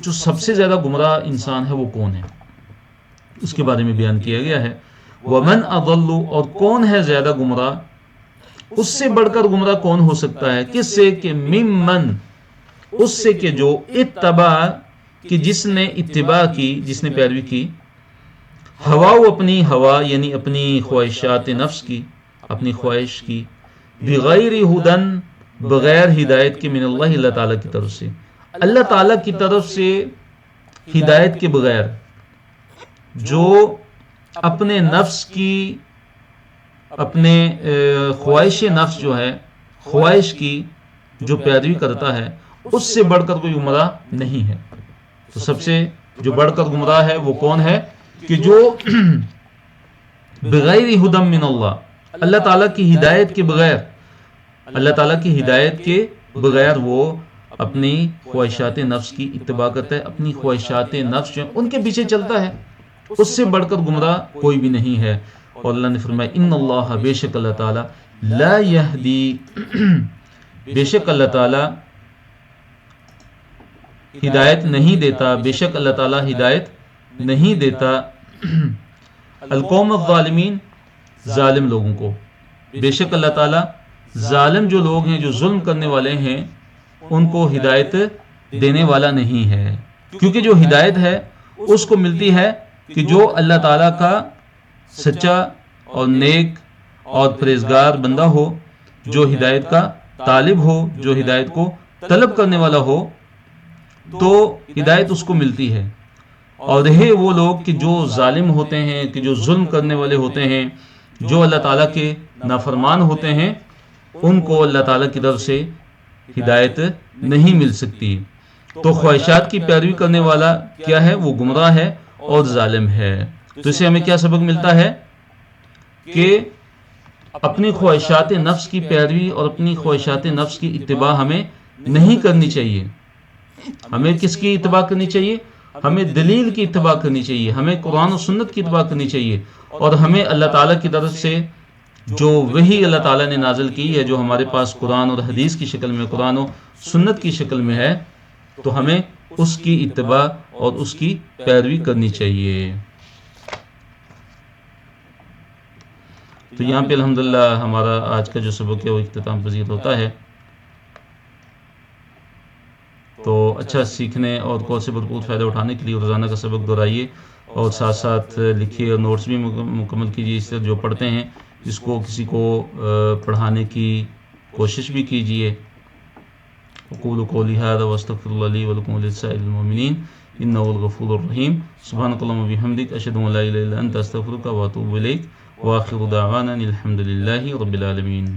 جو سب سے زیادہ گمراہ انسان ہے وہ کون ہے، اس کے بارے میں بیان کیا گیا ہے، وَمَنْ أَضَلُّ اور کون ہے زیادہ گمراہ، اس سے بڑھ کر گمراہ کون ہو سکتا ہے، کس سے، کہ ممن، اس سے کہ جو اتبع، کہ جس نے اتباع کی، جس نے پیروی کی، ہوا اپنی ہوا یعنی اپنی خواہشات نفس کی، اپنی خواہش کی، بغیر ہدن بغیر ہدایت کے، من اللہ اللہ تعالیٰ کی طرف سے، اللہ تعالیٰ کی طرف سے ہدایت کے بغیر، جو اپنے نفس کی، اپنے خواہش نفس جو ہے، خواہش کی جو پیروی کرتا ہے، اس سے بڑھ کر کوئی گمراہ نہیں ہے۔ تو سب سے جو بڑھ کر گمراہ ہے وہ کون ہے، کہ جو بغیر ہدم من اللہ، اللہ تعالیٰ کی ہدایت کے بغیر، اللہ تعالیٰ کی ہدایت کے بغیر وہ اپنی خواہشات نفس کی اتباع کرتا ہے، اپنی خواہشات نفس جو ان کے پیچھے چلتا ہے، اس سے بڑھ کر گمراہ کوئی بھی نہیں ہے۔ اور اللہ نے فرمایا ان اللہ، بے شک اللہ تعالیٰ، لا یہدی، بے شک اللہ تعالیٰ ہدایت نہیں دیتا، بے شک اللہ تعالیٰ ہدایت نہیں دیتا، القوم الظالمین، ظالم لوگوں کو، بے شک اللہ تعالیٰ ظالم جو لوگ ہیں، جو ظلم کرنے والے ہیں، ان کو ہدایت دینے والا نہیں ہے، کیونکہ جو ہدایت ہے اس کو ملتی ہے کہ جو اللہ تعالیٰ کا سچا اور نیک اور پرہیزگار بندہ ہو، جو ہدایت کا طالب ہو، جو ہدایت کو طلب کرنے والا ہو، تو ہدایت اس کو ملتی ہے۔ اور رہے وہ لوگ کہ جو ظالم ہوتے ہیں، کہ جو ظلم کرنے والے ہوتے ہیں، جو اللہ تعالیٰ کے نافرمان ہوتے ہیں، ان کو اللہ تعالیٰ کی طرف سے ہدایت نہیں مل سکتی۔ تو خواہشات کی پیروی کرنے والا کیا ہے، وہ گمراہ ہے اور ظالم ہے۔ تو اس سے ہمیں کیا سبق ملتا ہے کہ اپنی خواہشات نفس کی پیروی اور اپنی خواہشات نفس کی اتباع ہمیں نہیں کرنی چاہیے۔ ہمیں کس کی اتباع کرنی چاہیے، ہمیں دلیل کی اتباع کرنی چاہیے، ہمیں قرآن و سنت کی اتباع کرنی چاہیے، اور ہمیں اللہ تعالیٰ کی طرف سے جو وحی اللہ تعالیٰ نے نازل کی ہے، جو ہمارے پاس قرآن اور حدیث کی شکل میں، قرآن و سنت کی شکل میں ہے، تو ہمیں اس کی اتباع اور اس کی پیروی کرنی چاہیے۔ تو یہاں پہ الحمدللہ ہمارا آج کا جو سبق ہے وہ اختتام پذیر ہوتا ہے۔ تو اچھا سیکھنے اور کورس سے بھرپور فائدہ اٹھانے کے لیے روزانہ کا سبق دہرائیے، اور ساتھ ساتھ لکھیے اور نوٹس بھی مکمل کیجیے۔ اس طرح جو پڑھتے ہیں اس کو کسی کو پڑھانے کی کوشش بھی کیجیے۔ اقول قولی ھذا واستغفر اللہ لی ولکم ولسائر المؤمنین انہ هو الغفور الرحیم سبحانک اللہم وبحمدک اشہد ان لا الہ الا انت استغفرک واتوب الیک وآخر دعوانا الحمد للہ رب العالمین.